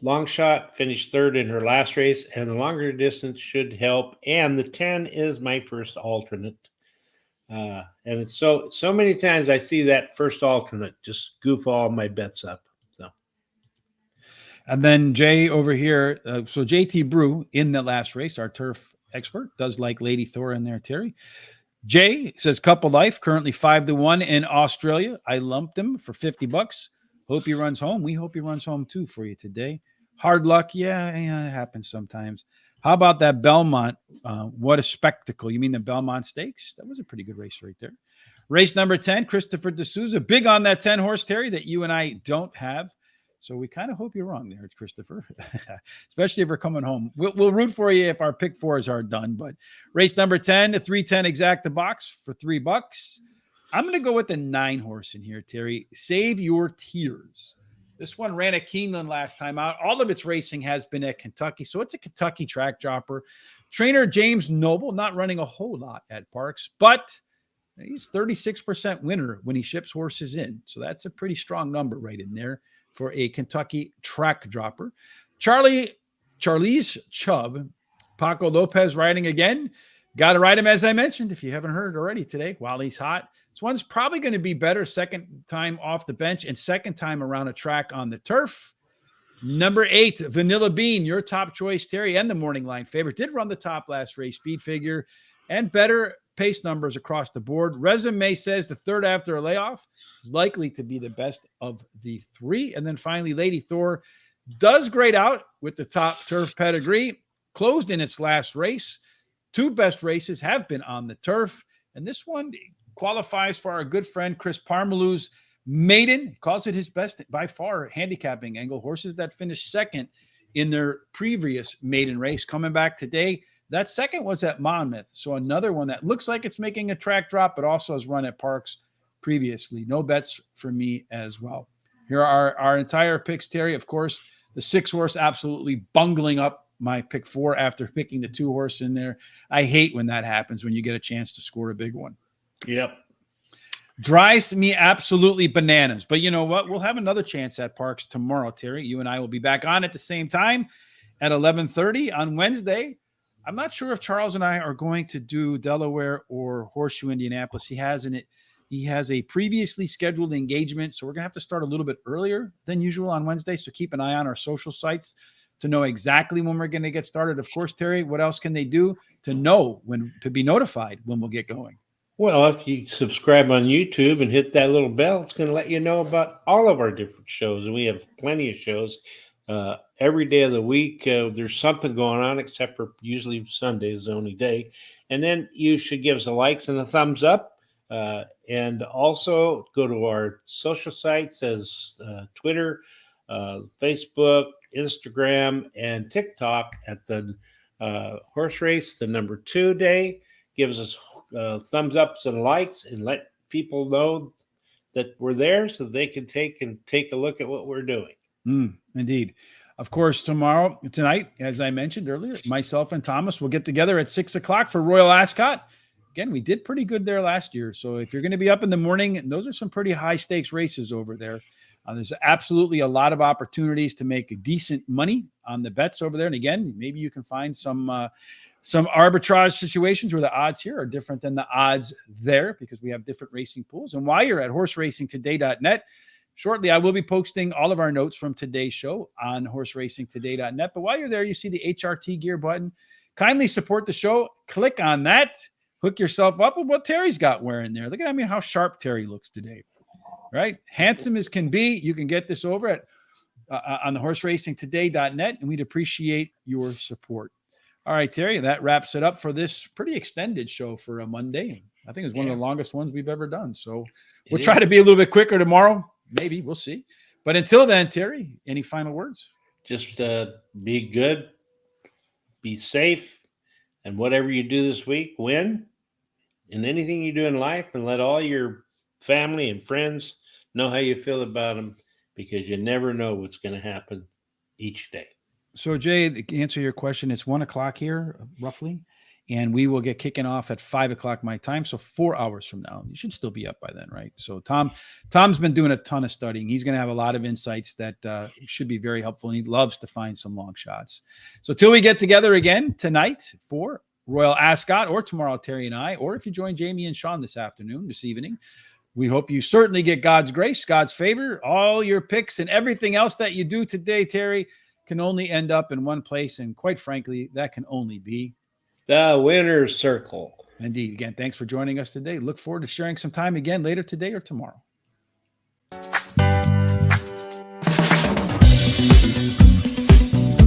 long shot, finished third in her last race, and the longer distance should help. And the 10 is my first alternate. And it's so many times I see that first alternate just goof all my bets up. So, And then Jay over here. So JT Brew in the last race, our turf expert, does like Lady Thor in there, Terry. Jay says Couple Life, currently 5-1 in Australia. I lumped him for $50. Hope he runs home. We hope he runs home too for you today. Hard luck. Yeah, it happens sometimes. How about that Belmont? What a spectacle. You mean the Belmont Stakes? That was a pretty good race right there. Race number 10, Christopher D'Souza. Big on that 10-horse, Terry, that you and I don't have. So we kind of hope you're wrong there, Christopher, especially if we're coming home. We'll root for you if our pick 4s are done. But race number 10, the 310 exact the box for $3. I'm going to go with the 9-horse in here, Terry. Save Your Tears. This one ran at Keeneland last time out. All of its racing has been at Kentucky, so it's a Kentucky track jumper. Trainer James Noble, not running a whole lot at Parx, but he's 36% winner when he ships horses in. So that's a pretty strong number right in there for a Kentucky track dropper. Charlize Chubb, Paco Lopez riding again. Got to ride him, as I mentioned, if you haven't heard already today, while he's hot. This one's probably going to be better second time off the bench and second time around a track on the turf. Number 8, Vanilla Bean, your top choice, Terry, and the morning line favorite. Did run the top last race, speed figure, and better pace numbers across the board. Resume says the third after a layoff is likely to be the best of the 3. And then finally, Lady Thor does grade out with the top turf pedigree, closed in its last race. 2 best races have been on the turf. And this one qualifies for our good friend Chris Parmalou's maiden, calls it his best by far handicapping angle. Horses that finished second in their previous maiden race coming back today. That second was at Monmouth. So another one that looks like it's making a track drop, but also has run at Parx previously. No bets for me as well. Here are our entire picks, Terry. Of course, the 6-horse absolutely bungling up my pick 4 after picking the 2-horse in there. I hate when that happens, when you get a chance to score a big one. yep. Drives me absolutely bananas. But you know what? We'll have another chance at Parx tomorrow, Terry. You and I will be back on at the same time at 11:30 on Wednesday. I'm not sure if Charles and I are going to do Delaware or Horseshoe Indianapolis. He has a previously scheduled engagement, so we're going to have to start a little bit earlier than usual on Wednesday. So keep an eye on our social sites to know exactly when we're going to get started. Of course, Terry, what else can they do to be notified when we'll get going? Well, if you subscribe on YouTube and hit that little bell, it's going to let you know about all of our different shows. And we have plenty of shows. Every day of the week, there's something going on, except for usually Sunday is the only day. And then you should give us a likes and a thumbs up. And also go to our social sites as Twitter, Facebook, Instagram, and TikTok at the horse race, the number 2 day. Gives us thumbs ups and likes, and let people know that we're there so they can take a look at what we're doing. Indeed. Of course, tonight, as I mentioned earlier, myself and Thomas will get together at 6:00 for Royal Ascot. Again, we did pretty good there last year. So if you're going to be up in the morning, those are some pretty high stakes races over there. There's absolutely a lot of opportunities to make decent money on the bets over there. And again, maybe you can find some arbitrage situations where the odds here are different than the odds there, because we have different racing pools. And while you're at horseracingtoday.net, shortly I will be posting all of our notes from today's show on horseracingtoday.net. But while you're there, you see the HRT gear button. Kindly support the show. Click on that. Hook yourself up with what Terry's got wearing there. Look at how sharp Terry looks today. Right? Handsome as can be. You can get this over at on the horseracingtoday.net, and we'd appreciate your support. All right, Terry, that wraps it up for this pretty extended show for a Monday. I think it's one of the longest ones we've ever done. So we'll try to be a little bit quicker tomorrow. Maybe. We'll see. But until then, Terry, any final words? Just be good, be safe, and whatever you do this week, win in anything you do in life, and let all your family and friends know how you feel about them, because you never know what's going to happen each day. So, Jay, to answer your question, it's 1:00 here, roughly, and we will get kicking off at 5:00 my time. So 4 hours from now, you should still be up by then, right? So Tom's been doing a ton of studying. He's going to have a lot of insights that should be very helpful. And he loves to find some long shots. So till we get together again tonight for Royal Ascot, or tomorrow, Terry and I, or if you join Jamie and Sean this evening, we hope you certainly get God's grace, God's favor. All your picks and everything else that you do today, Terry, can only end up in one place. And quite frankly, that can only be the winner's circle. Indeed. Again, thanks for joining us today. Look forward to sharing some time again later today or tomorrow.